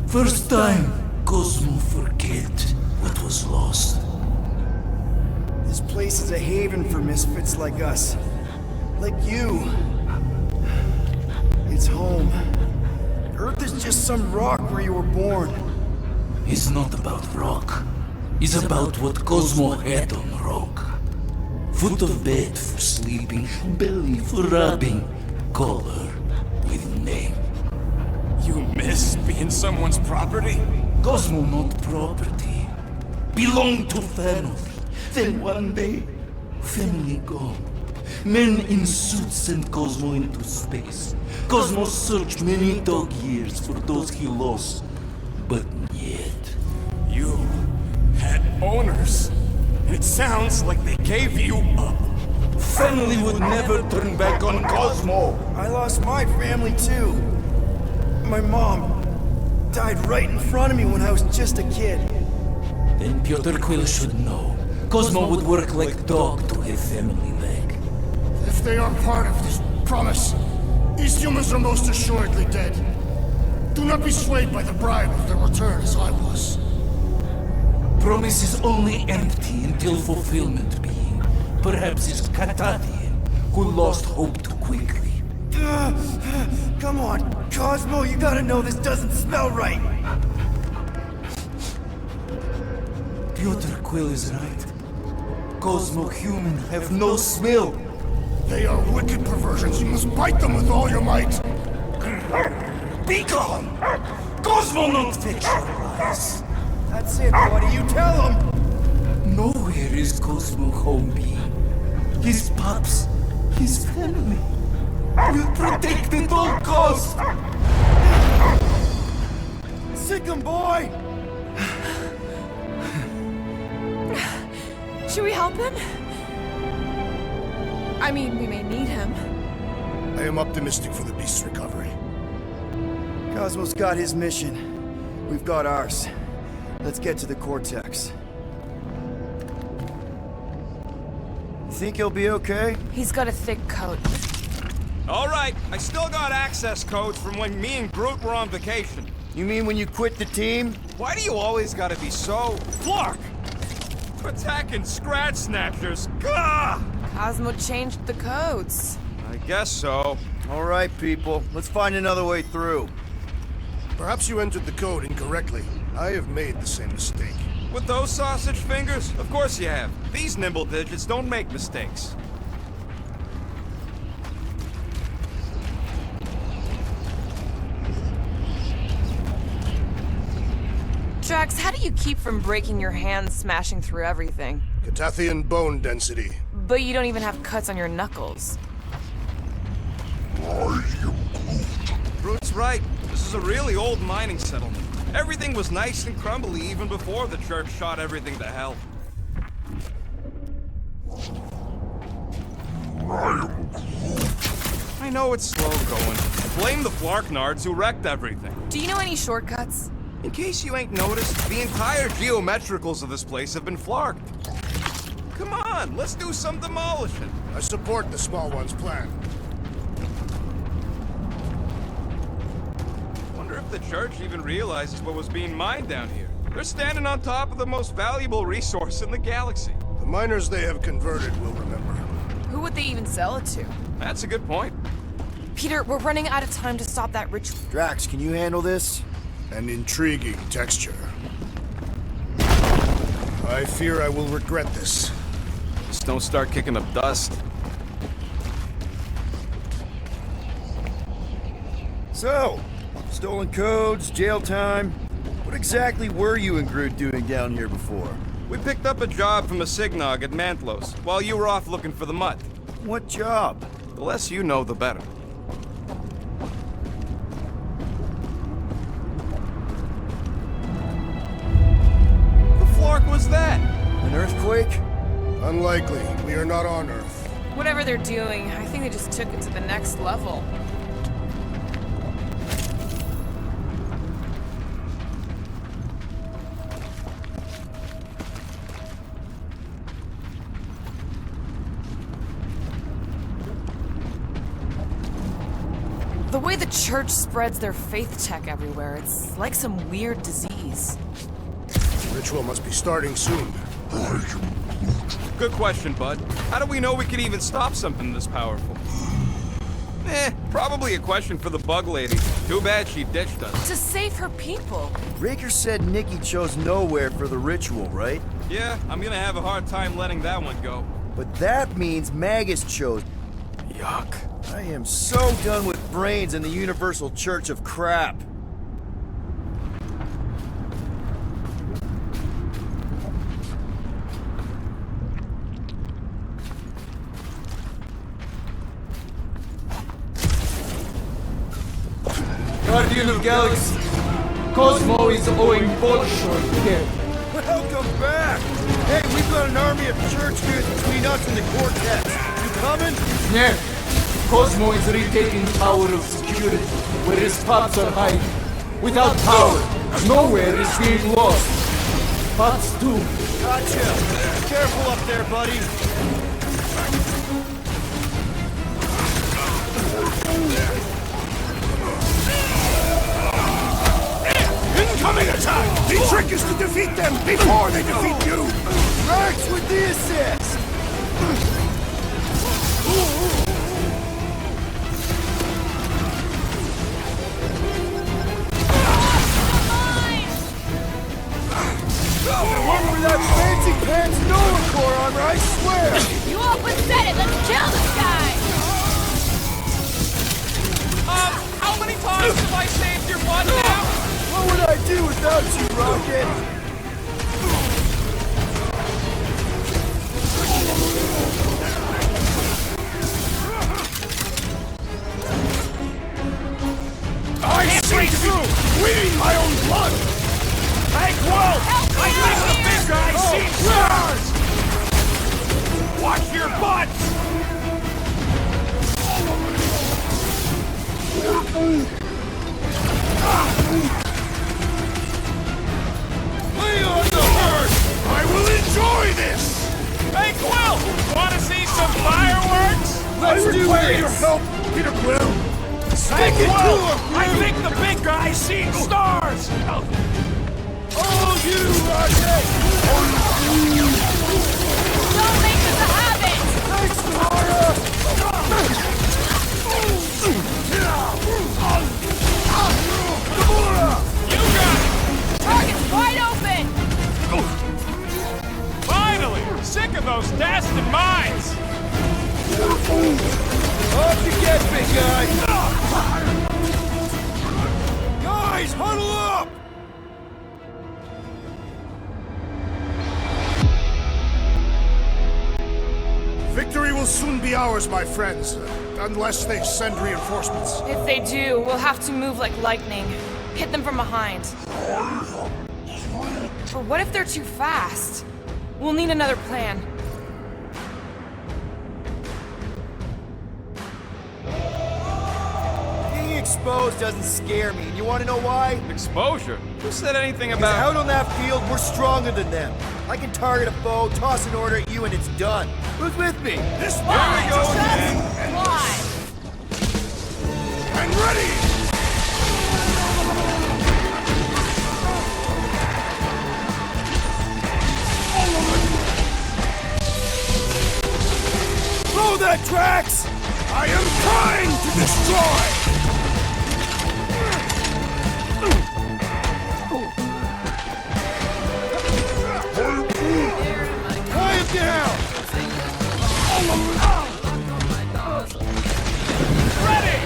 First time, Cosmo forget what was lost. This place is a haven for misfits like us. Like you. It's home. Earth is just some rock where you were born. It's not about rock. It's about what Cosmo had on rock. Foot of bed for sleeping, belly for rubbing, color with name. You miss being someone's property? Cosmo not property. Belong to family. Then one day, family gone. Men in suits sent Cosmo into space. Cosmo searched many dog years for those he lost, but yet. You had owners. It sounds like they gave you up. Family would never turn back on Cosmo. I lost my family too. My mom died right in front of me when I was just a kid. Then Piotr Quill should know. Cosmo would work like dog to have family back. If they are part of this promise, these humans are most assuredly dead. Do not be swayed by the bribe of their return as I was. Promise is only empty until fulfillment being. Perhaps it's Katathian who lost hope too quickly. Come on, Cosmo, you gotta know this doesn't smell right. Piotr Quill is right. Cosmo human have no smell. They are wicked perversions. You must bite them with all your might. Be gone! Cosmo not fetch your lies. That's it, buddy. You tell him. Nowhere is Cosmo home being. His pups, his family, will protect at all costs. Sick him, boy! Should we help him? I mean, we may need him. I am optimistic for the beast's recovery. Cosmo's got his mission. We've got ours. Let's get to the Cortex. You think he'll be okay? He's got a thick coat. All right, I still got access codes from when me and Groot were on vacation. You mean when you quit the team? Why do you always gotta be so... Flark! Attacking Scratch Snatchers! Gah! Cosmo changed the codes. I guess so. All right, people. Let's find another way through. Perhaps you entered the code incorrectly. I have made the same mistake. With those sausage fingers? Of course you have. These nimble digits don't make mistakes. Drax, how do you keep from breaking your hands smashing through everything? Katathian bone density. But you don't even have cuts on your knuckles. Groot's right. This is a really old mining settlement. Everything was nice and crumbly even before the church shot everything to hell. I know it's slow going. Blame the Flarknards who wrecked everything. Do you know any shortcuts? In case you ain't noticed, the entire geometricals of this place have been flarked. Come on, let's do some demolishing. I support the small one's plan. Wonder if the church even realizes what was being mined down here. They're standing on top of the most valuable resource in the galaxy. The miners they have converted will remember. Who would they even sell it to? That's a good point. Peter, we're running out of time to stop that ritual. Drax, can you handle this? An intriguing texture. I fear I will regret this. Just don't start kicking up dust. So, stolen codes, jail time. What exactly were you and Groot doing down here before? We picked up a job from a Signog at Mantlos, while you were off looking for the mud. What job? The less you know, the better. The flark was that? An earthquake? Unlikely. We are not on Earth. Whatever they're doing, I think they just took it to the next level. The way the church spreads their faith tech everywhere, it's like some weird disease. The ritual must be starting soon. Good question, bud. How do we know we could even stop something this powerful? Probably a question for the bug lady. Too bad she ditched us. To save her people. Raker said Nikki chose Knowhere for the ritual, right? Yeah, I'm gonna have a hard time letting that one go. But that means Magus chose. Yuck. I am so done with brains and the Universal Church of Crap. Guardian of Galaxy, Cosmo is owing Bolshoi dead. Welcome back! Hey, we've got an army of church dudes between us and the Cortex. You coming? Yeah. Cosmo is retaking Tower of Security, where his pops are hiding. Without power, Knowhere is being lost. Pops too. Gotcha! Careful up there, buddy! Incoming attack! The trick is to defeat them before they defeat you! Drax with the assist! The one with that fancy pants Knowhere core armor, I swear! You all but said it! Let's kill this guy! How many times have I saved your butt now? What would I do without you, Rocket? I seem to be bleeding my own blood! Hey, Quill! I think the big guy sees stars! Watch your butts! Lay on the herd! I will enjoy this! Hey, Quill! Wanna see some fireworks? Let's do Require your this! help, Peter Quill! Hey, Stick it to Quill! him! I think the big guy's seeing stars! Oh, you, Rocket! Don't make this a habit! Thanks, Tamara! You got it! Target's wide open! Finally! Sick of those dasting mines! Off you get, big guy! Guys, huddle up! Victory will soon be ours, my friends, unless they send reinforcements. If they do, we'll have to move like lightning. Hit them from behind. But what if they're too fast? We'll need another plan. Being exposed doesn't scare me, and you want to know why? Exposure? Who said anything Because about... out on that field, we're stronger than them. I can target a foe, toss an order at you, and it's done. Who's with me? This Why? way we go again! Why? And ready! Throw that, Drax! I am trying to destroy! Tie him down! Ready!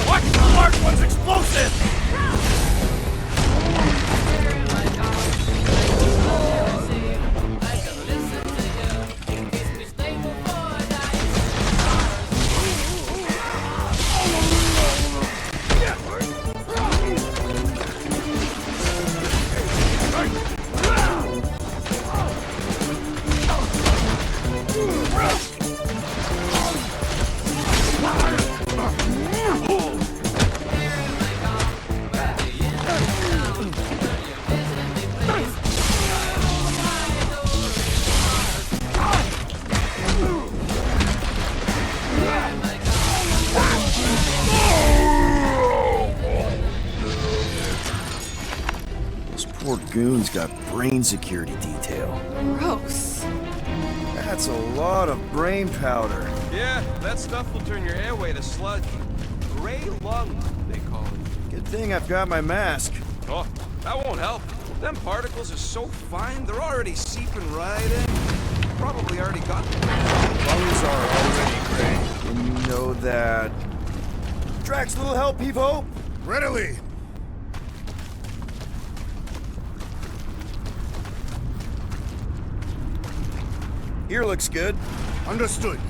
Watch the marked one's explosive! Poor goon's got brain security detail. Gross. That's a lot of brain powder. Yeah, that stuff will turn your airway to sludge. Gray lung, they call it. Good thing I've got my mask. Oh, that won't help. Them particles are so fine, they're already seeping right in. Probably already got them. Lungs are already gray. And you know that... Drax, little help, Evo? Readily. Here looks good. Understood.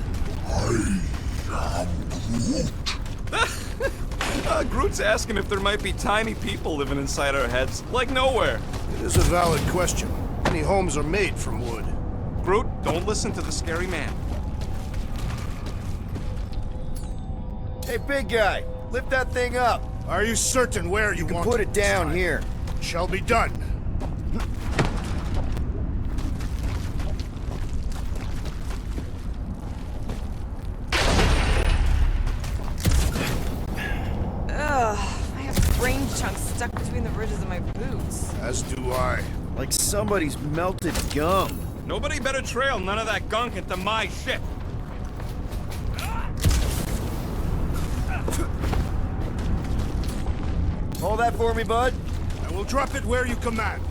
Groot's asking if there might be tiny people living inside our heads, like Knowhere. It is a valid question. Many homes are made from wood. Groot, don't listen to the scary man. Hey, big guy, lift that thing up. Are you certain where you can want put it down time? here. Shall be done. Brain chunks stuck between the ridges of my boots. As do I. Like somebody's melted gum. Nobody better trail none of that gunk into my ship. Hold that for me, bud. I will drop it where you command.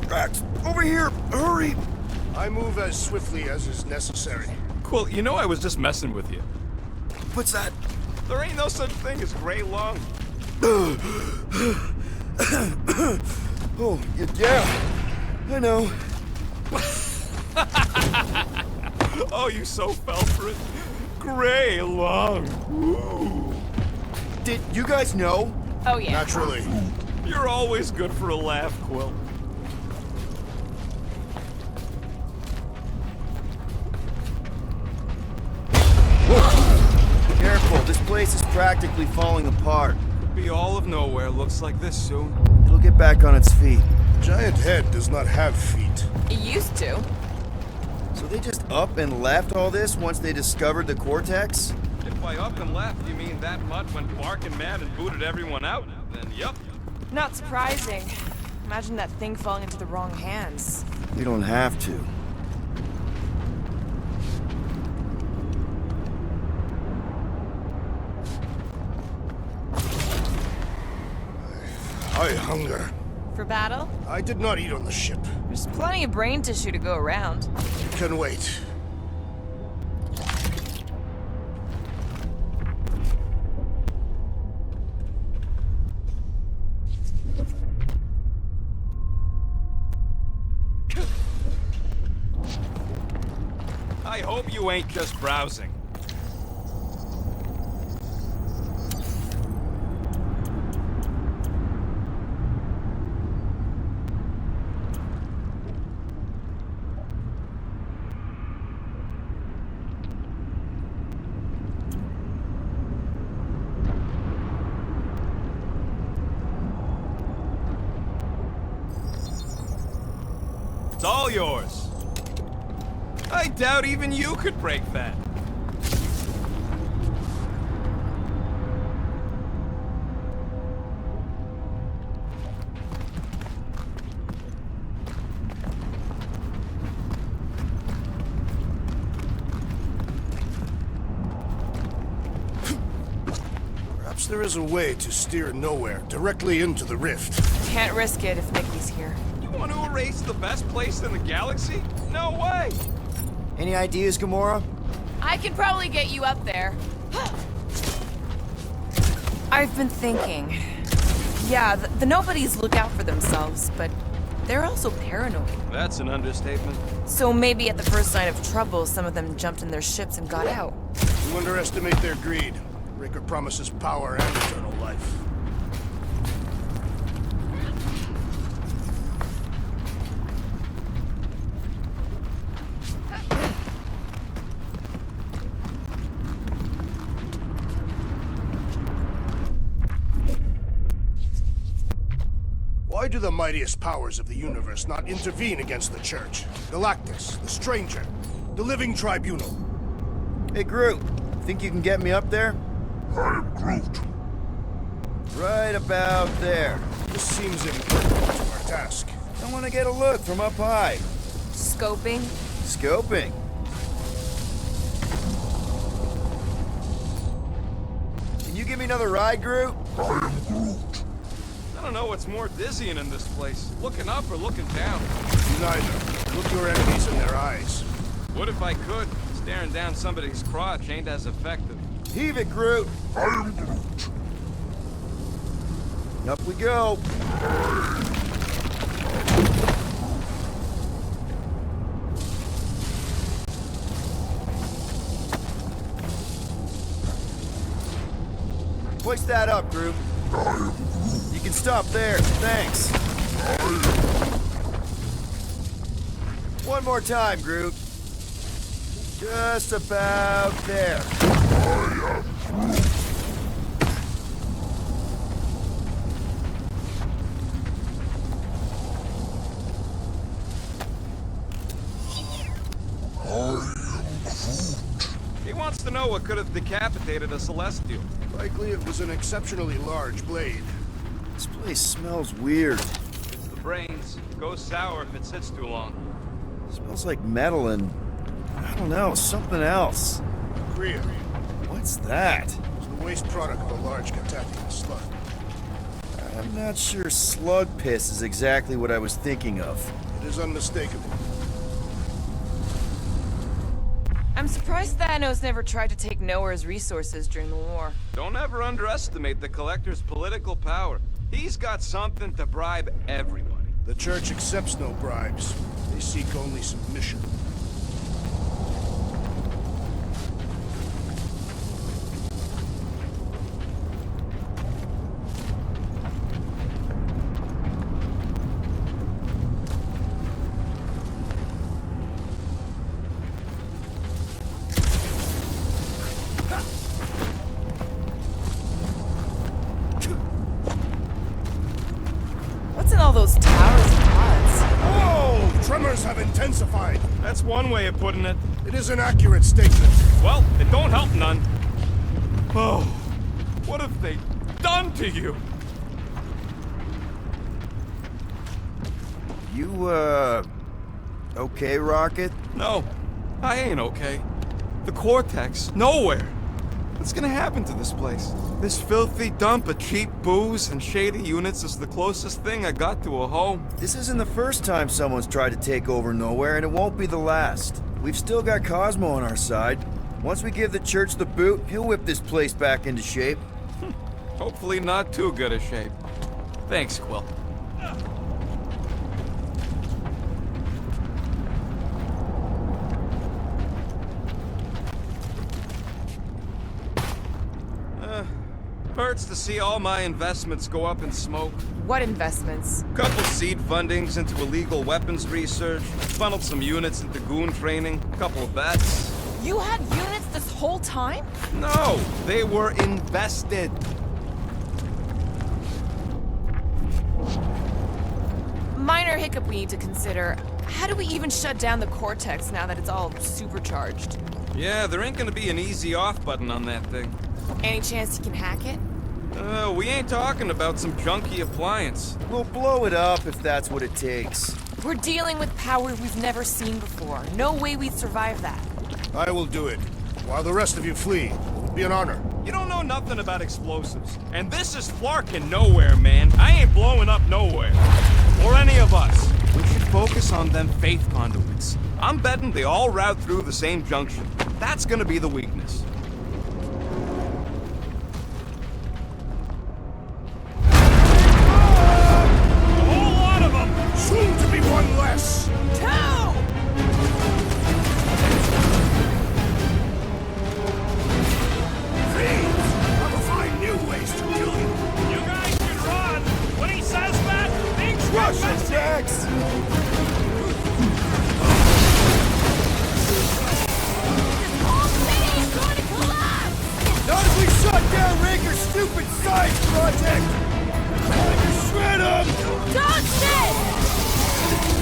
Drax, over here! Hurry! I move as swiftly as is necessary. Quill, you know I was just messing with you. What's that? There ain't no such thing as gray lung. Oh, yeah. I know. Oh, you so fell for it. Gray lung. Ooh. Did you guys know? Oh, yeah. Naturally. You're always good for a laugh, Quill. Careful, this place is practically falling apart. Could be all of Knowhere looks like this soon. It'll get back on its feet. Giant head does not have feet. It used to. So they just up and left all this once they discovered the Cortex? If by up and left you mean that mutt went barking mad and booted everyone out, then yup. Not surprising. Imagine that thing falling into the wrong hands. We don't have to. I hunger. For battle? I did not eat on the ship. There's plenty of brain tissue to go around. You can wait. I hope you ain't just browsing. It's all yours. I doubt even you could break that. Perhaps there is a way to steer Knowhere directly into the rift. Can't risk it if Nikki's here. You want to erase the best place in the galaxy? No way! Any ideas, Gamora? I can probably get you up there. I've been thinking. Yeah, the nobodies look out for themselves, but they're also paranoid. That's an understatement. So maybe at the first sign of trouble, some of them jumped in their ships and got out. You underestimate their greed. Raker promises power and eternal life. Why do the mightiest powers of the universe not intervene against the Church? Galactus, the Stranger, the Living Tribunal. Hey, Groot. Think you can get me up there? I am Groot. Right about there. This seems impertinent to our task. I want to get a look from up high. Scoping? Scoping. Can you give me another ride, Groot? I am Groot. I don't know what's more dizzying in this place. Looking up or looking down? Neither. Look your enemies in their eyes. What if I could? Staring down somebody's crotch ain't as effective. Heave it, Groot. I am Groot. Up we go. Hoist that up, Groot. You can stop there. Thanks. One more time, Groot. Just about there. He wants to know what could have decapitated a Celestial. Likely it was an exceptionally large blade. This place smells weird. It's the brains. Goes sour if it sits too long. Smells like metal and, I don't know, something else. Kriya. What's that? It's the waste product of a large Cataclysm slug. I'm not sure slug piss is exactly what I was thinking of. It is unmistakable. I'm surprised Thanos never tried to take Knowhere's resources during the war. Don't ever underestimate the Collector's political power. He's got something to bribe everybody. The Church accepts no bribes. They seek only submission. What's in all those towers and pods? Whoa! Tremors have intensified. That's one way of putting it. It is an accurate statement. Well, it don't help none. Oh, what have they done to you? You, okay, Rocket? No, I ain't okay. The Cortex, nowhere. What's gonna happen to this place? This filthy dump of cheap booze and shady units is the closest thing I got to a home. This isn't the first time someone's tried to take over Knowhere, and it won't be the last. We've still got Cosmo on our side. Once we give the Church the boot, he'll whip this place back into shape. Hopefully not too good a shape. Thanks, Quill. Hurts to see all my investments go up in smoke. What investments? Couple seed fundings into illegal weapons research, funneled some units into goon training, couple of bets. You had units this whole time? No, they were invested. Minor hiccup we need to consider. How do we even shut down the Cortex now that it's all supercharged? Yeah, there ain't gonna be an easy off button on that thing. Any chance you can hack it? We ain't talking about some junky appliance. We'll blow it up if that's what it takes. We're dealing with power we've never seen before. No way we'd survive that. I will do it. While the rest of you flee. It'll be an honor. You don't know nothing about explosives. And this is Flarkin' Knowhere, man. I ain't blowing up nowhere. or any of us. We should focus on them faith conduits. I'm betting they all route through the same junction. That's gonna be the weakness. A whole lot of them! Soon to be one less! Fiends! I will find new ways to kill you! You guys can run! When he says that, things get Rush it, messy! Drax! Not if we shut down Raker's stupid science project! Shred him!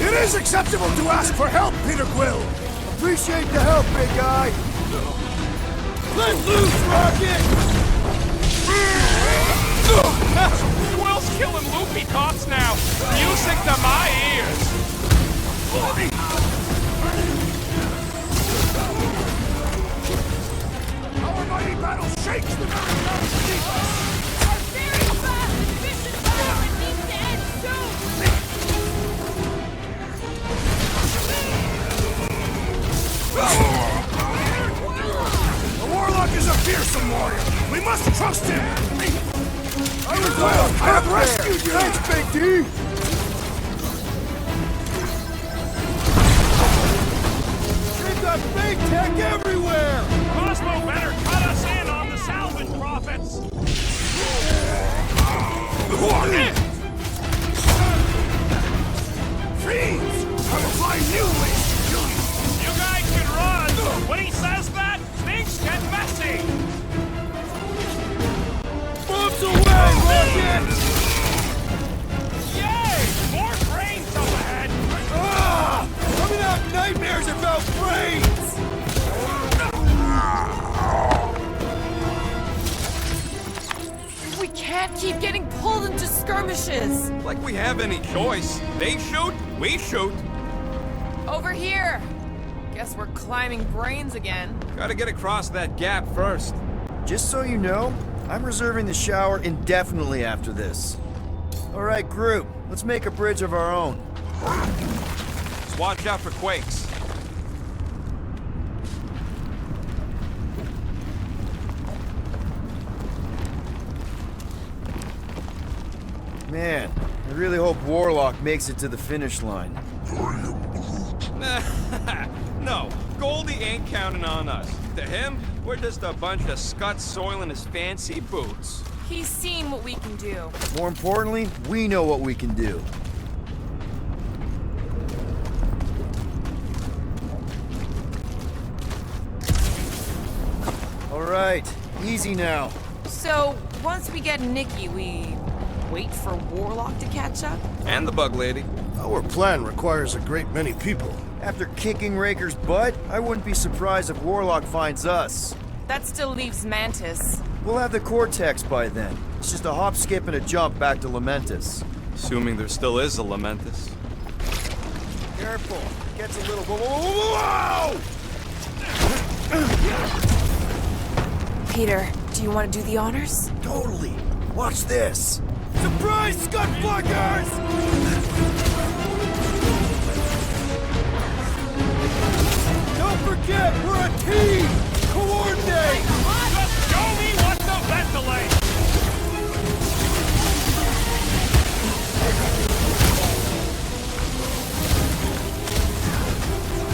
It is acceptable to ask for help, Peter Quill! Appreciate the help, big guy! Let loose, Rocket! Quill's killing loopy tops now! Music to my ears! Our mighty battle shakes the very ground beneath us! Our very fast, efficient battle needs to end soon! The Warlock is a fearsome warrior! We must trust him! I have rescued you! Thanks, Big D! They've got big tech everywhere! Cosmo better cut us in on the salvage profits! Fiends! I will find new ways to kill you! You guys can run! When he says that, things get messy! Bombs away, Rocket! Yay! More brains up ahead! Ah! I'm gonna have nightmares about brains! We can't keep getting pulled into skirmishes! Like we have any choice. They shoot, we shoot. Over here! Guess we're climbing brains again. Gotta get across that gap first. Just so you know, I'm reserving the shower indefinitely after this. Alright, Groot, let's make a bridge of our own. Just watch out for quakes. Man, I really hope Warlock makes it to the finish line. No, Goldie ain't counting on us. To him, we're just a bunch of scuts soiling his fancy boots. He's seen what we can do. More importantly, we know what we can do. Alright, easy now. So, once we get Nikki, we wait for Warlock to catch up? And the bug lady. Our plan requires a great many people. After kicking Raker's butt, I wouldn't be surprised if Warlock finds us. That still leaves Mantis. We'll have the Cortex by then. It's just a hop, skip, and a jump back to Lamentus. Assuming there still is a Lamentus. Careful. Gets a little... Whoa! Peter, do you want to do the honors? Totally. Watch this. Surprise, Scutfuckers! Don't forget, we're a team! Coordinate! Just show me what to ventilate!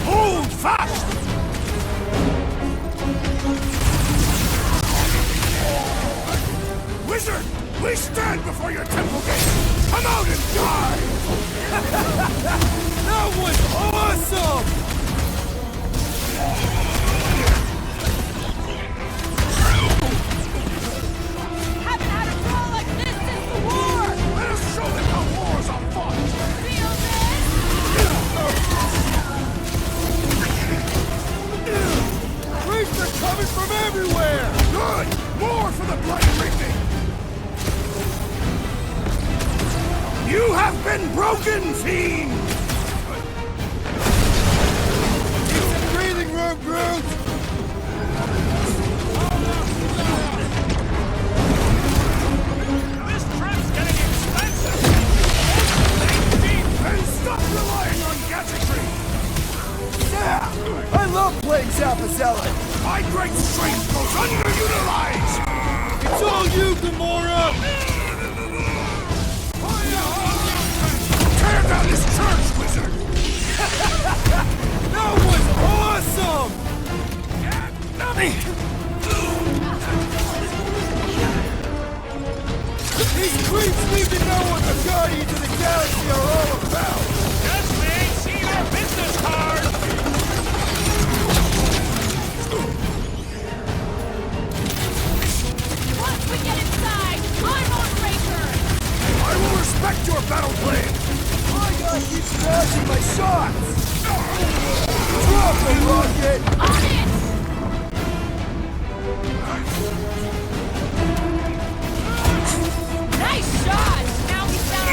Hold fast! Wizard, we stand before your temple gates! Come out and die! That was awesome! Haven't had a brawl like this since the war! Let us show them how wars are fought! Feel this? Priests are coming from everywhere! Good! More for the bloody reaping! You have been broken, fiend! Keep some breathing room, Groot! This trip's getting expensive! 19 Gamora! Tear down this church, wizard! That was awesome! These creeps need to know what the Guardians of the Galaxy are all about! Just ain't seen our business card! Once we get inside, I'm on Raker! I will respect your battle plan! My guy keeps dodging my shots! Drop the rocket! On it! Nice shot! Now we sound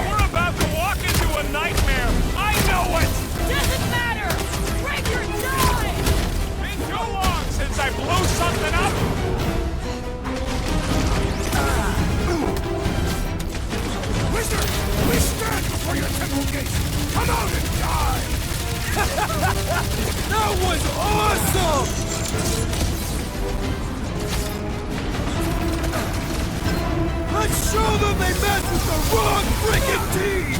We're about to walk into a nightmare! I know it! Doesn't matter! Raker, die! Been too long since I blew something up! Wizard! We stand before your temple gates! Come out and die! That was awesome! Let's show them they messed with the wrong freaking team!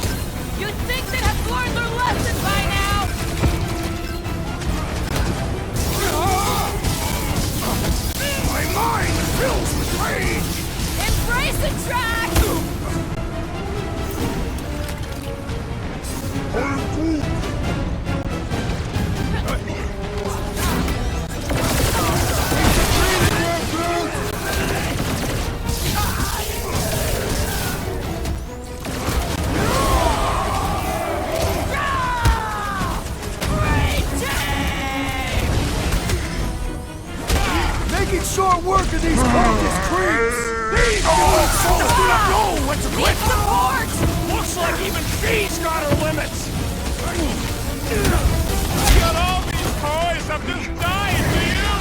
You'd think they'd have learned their lesson by now! My mind fills with rage! Embrace it, Drax! Making short work of these cultist creeps! These old souls do not know when to quit! Support! Looks like even she's got her limits! Got all these toys, I'm just dying for you!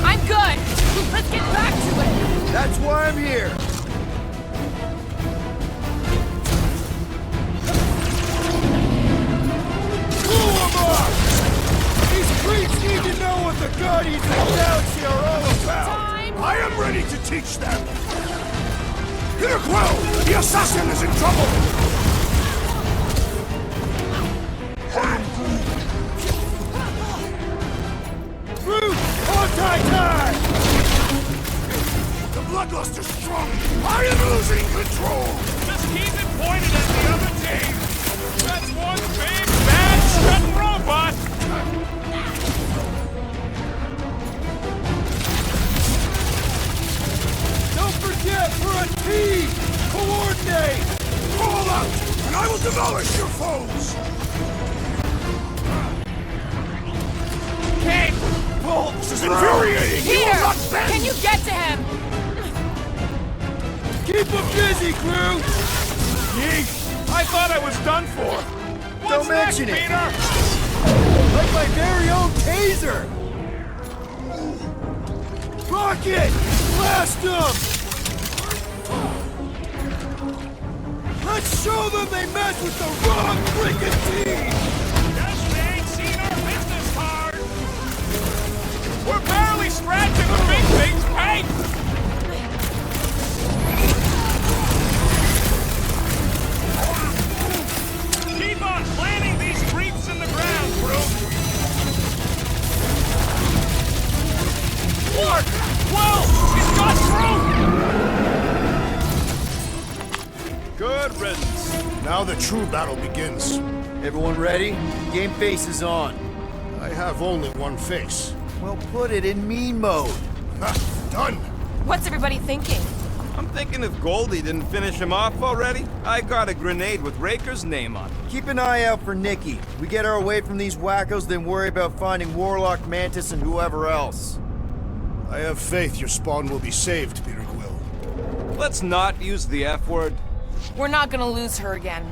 I'm good! Let's get back to it! That's why I'm here! Blow 'em up! These creeps need to know what the Guardians of the Galaxy are all about! Time! I am ready to teach them! Peter Quill! The assassin is in trouble! Groot! Anti-time! The bloodlust is strong! I am losing control! Just keep it pointed at the other team! That's one big, bad, strutting robot! Don't forget, we're a team! Coordinate! Call out, and I will demolish your foes! Kate! This is infuriating! You will not Peter! bend! Can you get to him? Keep them busy, Groot! Yeesh! I thought I was done for! What's Don't next, mention it. Peter? Like my very own taser! Rocket! Blast them! Let's show them they messed with the wrong freaking team! Just ain't seen our business card! We're barely scratching the big thing's pay! Keep on planting these creeps in the ground, Groot! Look! Well, it's got through! Good riddance. Now the true battle begins. Everyone ready? Game face is on. I have only one face. Well, put it in mean mode. Ha! Done! What's everybody thinking? I'm thinking if Goldie didn't finish him off already, I got a grenade with Raker's name on it. Keep an eye out for Nikki. We get her away from these wackos, then worry about finding Warlock, Mantis, and whoever else. I have faith your spawn will be saved, Peter Quill. Let's not use the F word. We're not gonna lose her again.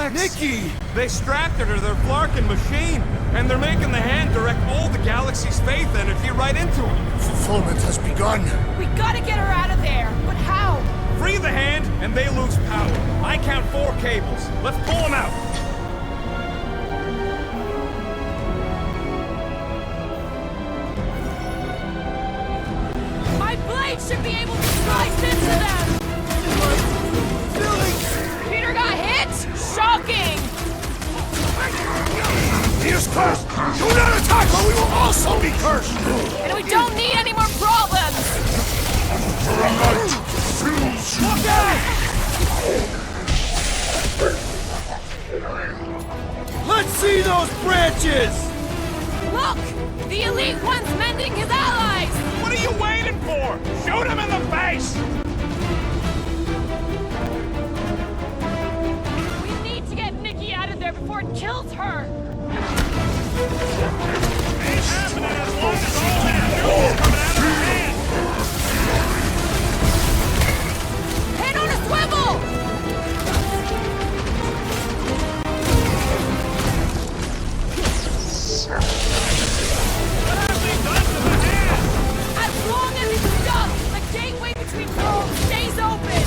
Drax! Nikki! They strapped her to their Flarkin machine, and they're making the hand direct all the galaxy's faith energy right into him. Fulfillment has begun. We gotta get her out of there, but how? Free the hand, and they lose power. I count 4 cables. Let's pull them out. My blade should be able to slice into them! Peter got hit? Shocking! He is cursed! Do not attack or we will also be cursed! And we don't need any more problems! The light fills you. Look out! Let's see those branches! Look! The Elite One's mending his allies! What are you waiting for? Shoot him in the face! We need to get Nikki out of there before it kills her! Ain't happening as long as all that news coming out of her hand! Head on a swivel! What have they done to the hand? As long as it's stuck, the gateway between worlds stays open!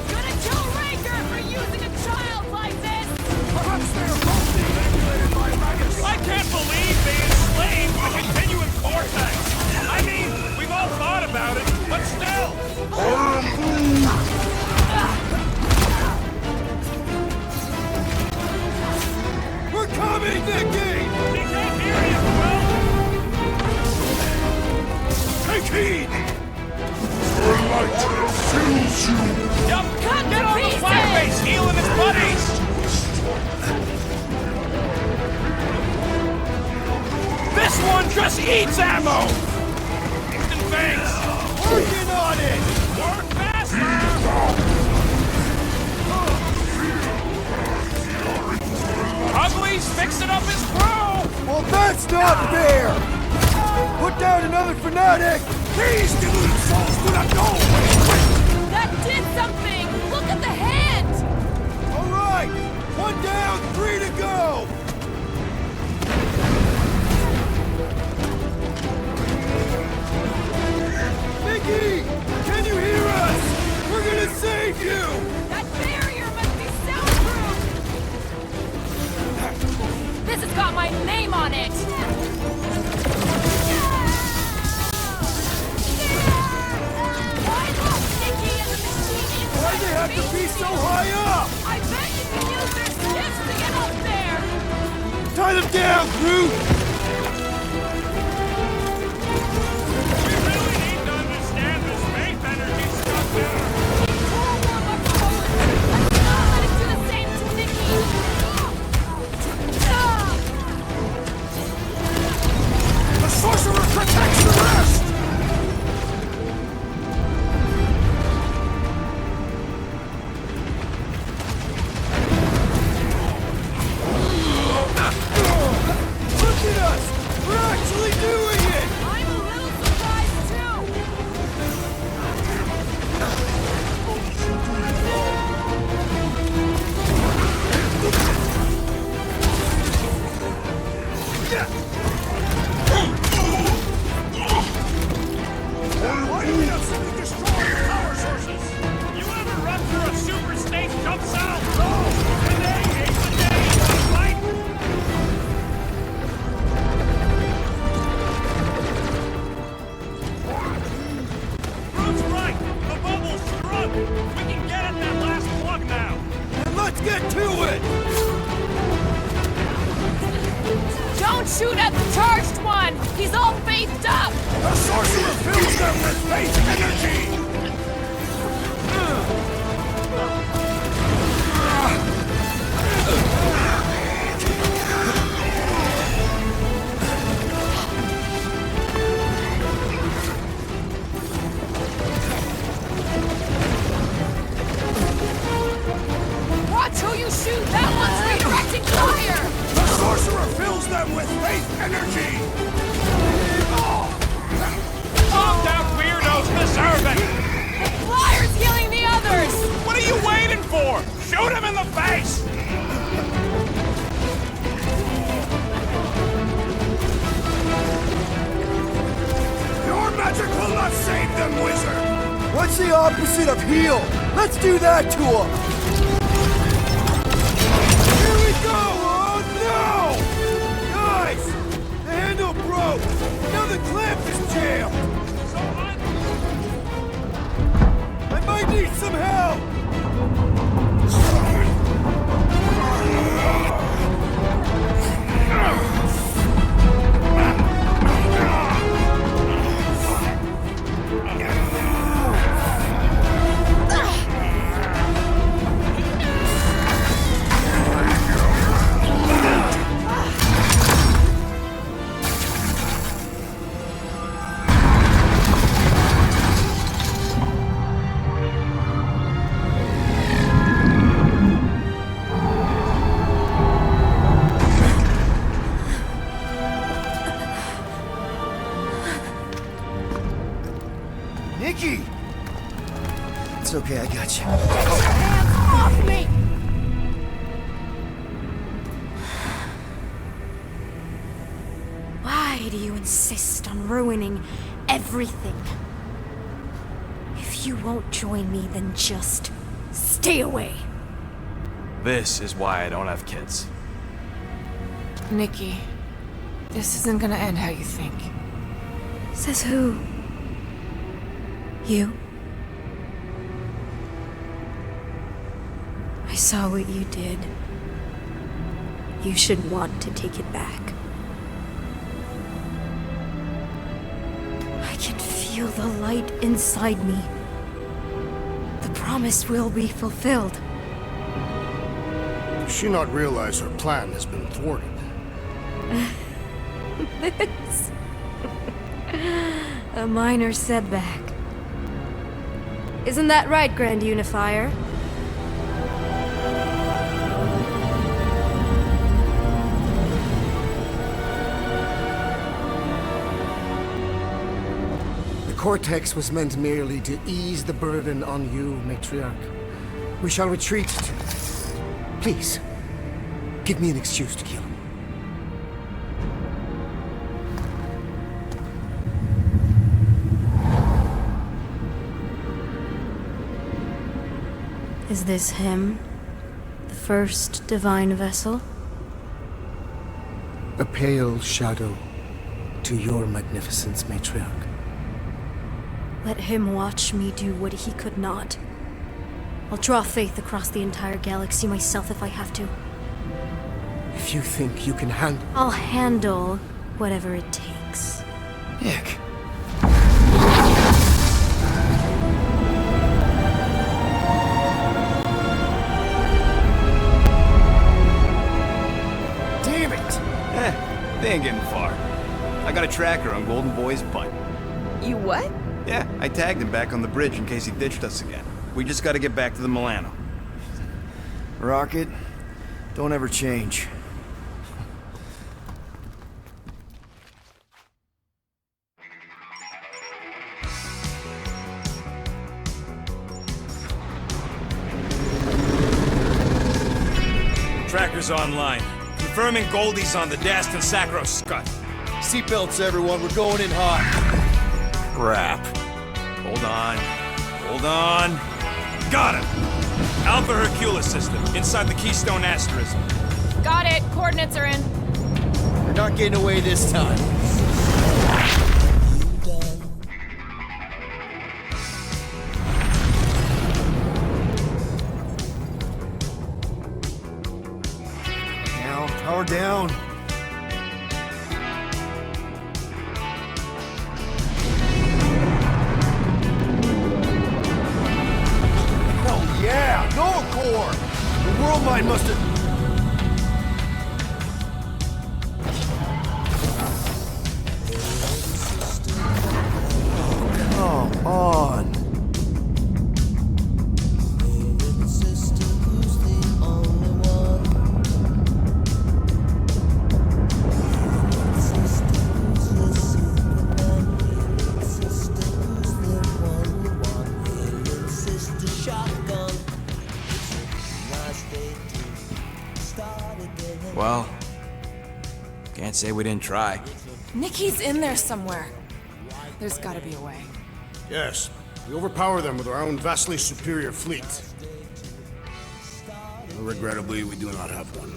Gonna kill Raker for using a child like this! Perhaps they are both being manipulated by Ragus. I can't believe they enslaved the continuum cortex! I mean, we've all thought about it, but still! We're coming, Nikki! She can't hear you, Will! Take heed! The light fills you. Yup! Cut Get to on the pieces! flatface, healing his buddies! This one just eats ammo! And thanks! Working on it! Work faster! Ugly's fixing up his crew! Well, that's not fair! Put down another fanatic! These deluded souls do not know what is right! That did something! Look at the hand! All right! 1 down, 3 to go! Nikki! Can you hear us? We're gonna save you! That barrier must be soundproof! This has got my name on it! Why look, Nikki and the machine inside Why'd they have to be so high up? I bet you can use their skiffs to get up there! Tie them down, Groot! We really need to understand this faith energy stuff better! Let's not let it do the same to Nikki! The sorcerer protects the rest! Look at us! We're actually doing it! I'm a little surprised too! Why do we not simply destroy the power sources? You ever run through a super state jump south? No! Today ain't the day! Right? Groot's right! The bubble's sprung! We can get at that last plug now! And let's get to it! Don't shoot at the charged one! He's all faithed up! The sorcerer fills them with faith energy! Watch who you shoot! That one's redirecting fire! The sorcerer fills them with faith energy! Calm down, weirdo! heroes deserve it! The flyer's healing the others! What are you waiting for? Shoot him in the face! Your magic will not save them, wizard! What's the opposite of heal? Let's do that to him! Here we go! Oh no! Guys! The handle broke! Now the clamp is jammed! I might need some help! Nikki! It's okay, I got you. Hands off me! Why do you insist on ruining everything? If you won't join me, then just stay away. This is why I don't have kids. Nikki, this isn't gonna end how you think. Says who? You? I saw what you did. You should want to take it back. I can feel the light inside me. The promise will be fulfilled. Does she not realize her plan has been thwarted? This. A minor setback. Isn't that right, Grand Unifier? The Cortex was meant merely to ease the burden on you, Matriarch. We shall retreat to... Please, give me an excuse to kill him. Is this him? The first divine vessel? A pale shadow to your magnificence, Matriarch. Let him watch me do what he could not. I'll draw faith across the entire galaxy myself if I have to. If you think you can handle... I'll handle whatever it takes. Nick. Damn it! They ain't getting far. I got a tracker on Golden Boy's butt. You what? Yeah, I tagged him back on the bridge in case he ditched us again. We just gotta get back to the Milano. Rocket, don't ever change. Tracker's online. Confirming Goldie's on the Dast and Sacro Scut. Seatbelts, everyone, we're going in hot. Crap. Hold on. Hold on. Got him! Alpha Hercules system, inside the Keystone Asterism. Got it. Coordinates are in. We're not getting away this time. Down, power down. Oh yeah, Knowhere core! The world mind must have... Come on. Well, can't say we didn't try. Nikki's in there somewhere. There's gotta be a way. Yes, we overpower them with our own vastly superior fleet. Regrettably, we do not have one.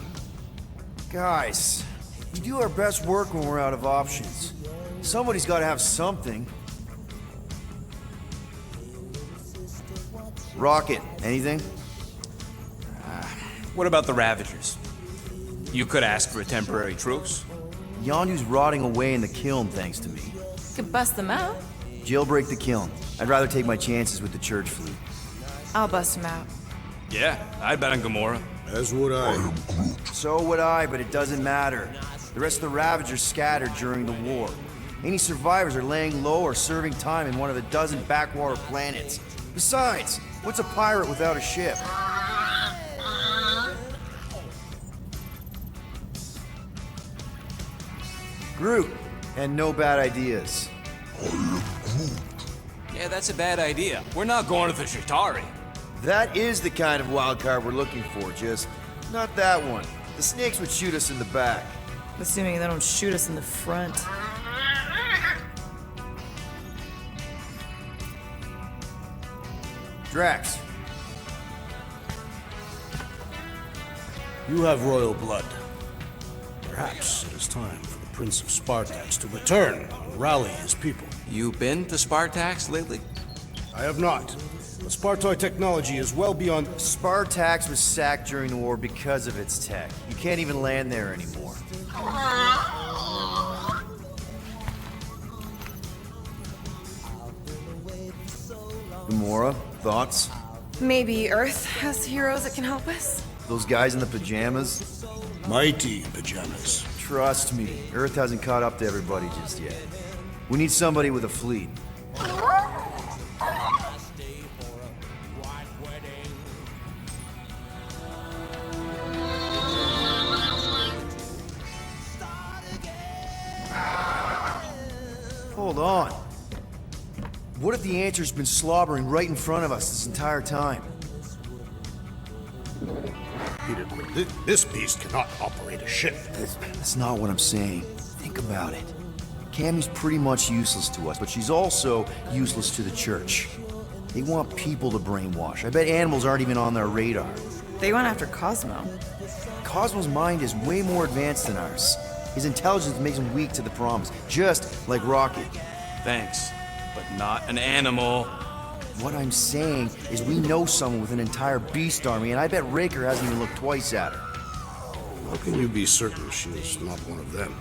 Guys, we do our best work when we're out of options. Somebody's got to have something. Rocket, anything? What about the Ravagers? You could ask for a temporary truce. Yondu's rotting away in the kiln thanks to me. Could bust them out. Jailbreak the kiln. I'd rather take my chances with the church fleet. I'll bust them out. Yeah, I'd bet on Gamora. As would I. So would I, but it doesn't matter. The rest of the Ravagers scattered during the war. Any survivors are laying low or serving time in one of a dozen backwater planets. Besides, what's a pirate without a ship? Groot, and no bad ideas. Yeah, that's a bad idea. We're not going to the Chitauri. That is the kind of wild card we're looking for, just not that one. The snakes would shoot us in the back. Assuming they don't shoot us in the front. Drax, You have royal blood. Perhaps it is time for the Prince of Spartax to return and rally his people. You been to Spartax lately? I have not. The Spartoid technology is well beyond... Spartax was sacked during the war because of its tech. You can't even land there anymore. Gamora, thoughts? Maybe Earth has heroes that can help us? Those guys in the pajamas? mighty pajamas. Trust me, Earth hasn't caught up to everybody just yet. We need somebody with a fleet. Hold on. What if the answer's been slobbering right in front of us this entire time? Peter, this beast cannot operate a ship. That's not what I'm saying. Think about it. Cammy's pretty much useless to us, but she's also useless to the church. They want people to brainwash. I bet animals aren't even on their radar. They went after Cosmo. Cosmo's mind is way more advanced than ours. His intelligence makes him weak to the promise, just like Rocket. Thanks, but not an animal. What I'm saying is we know someone with an entire beast army, and I bet Raker hasn't even looked twice at her. How can you be certain she is not one of them?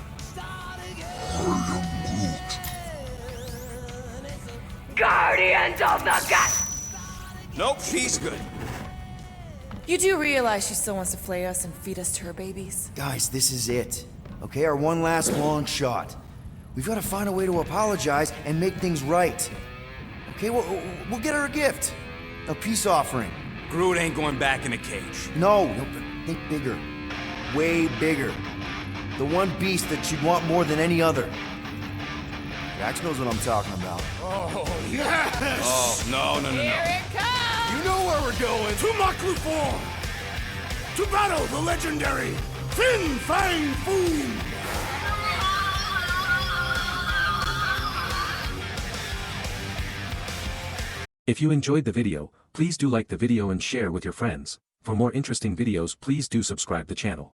Guardians of the Gut! Nope, she's good. You do realize she still wants to flay us and feed us to her babies? Guys, this is it. Okay, our one last long shot. We've got to find a way to apologize and make things right. Okay, we'll get her a gift. A peace offering. Groot ain't going back in a cage. No, think bigger. Way bigger. The one beast that she'd want more than any other. Drax knows what I'm talking about. Oh, yes! Oh, no. Here it comes! You know where we're going. To Maklu 4! To battle the legendary Fin Fang Foom! If you enjoyed the video, please do like the video and share with your friends. For more interesting videos, please do subscribe the channel.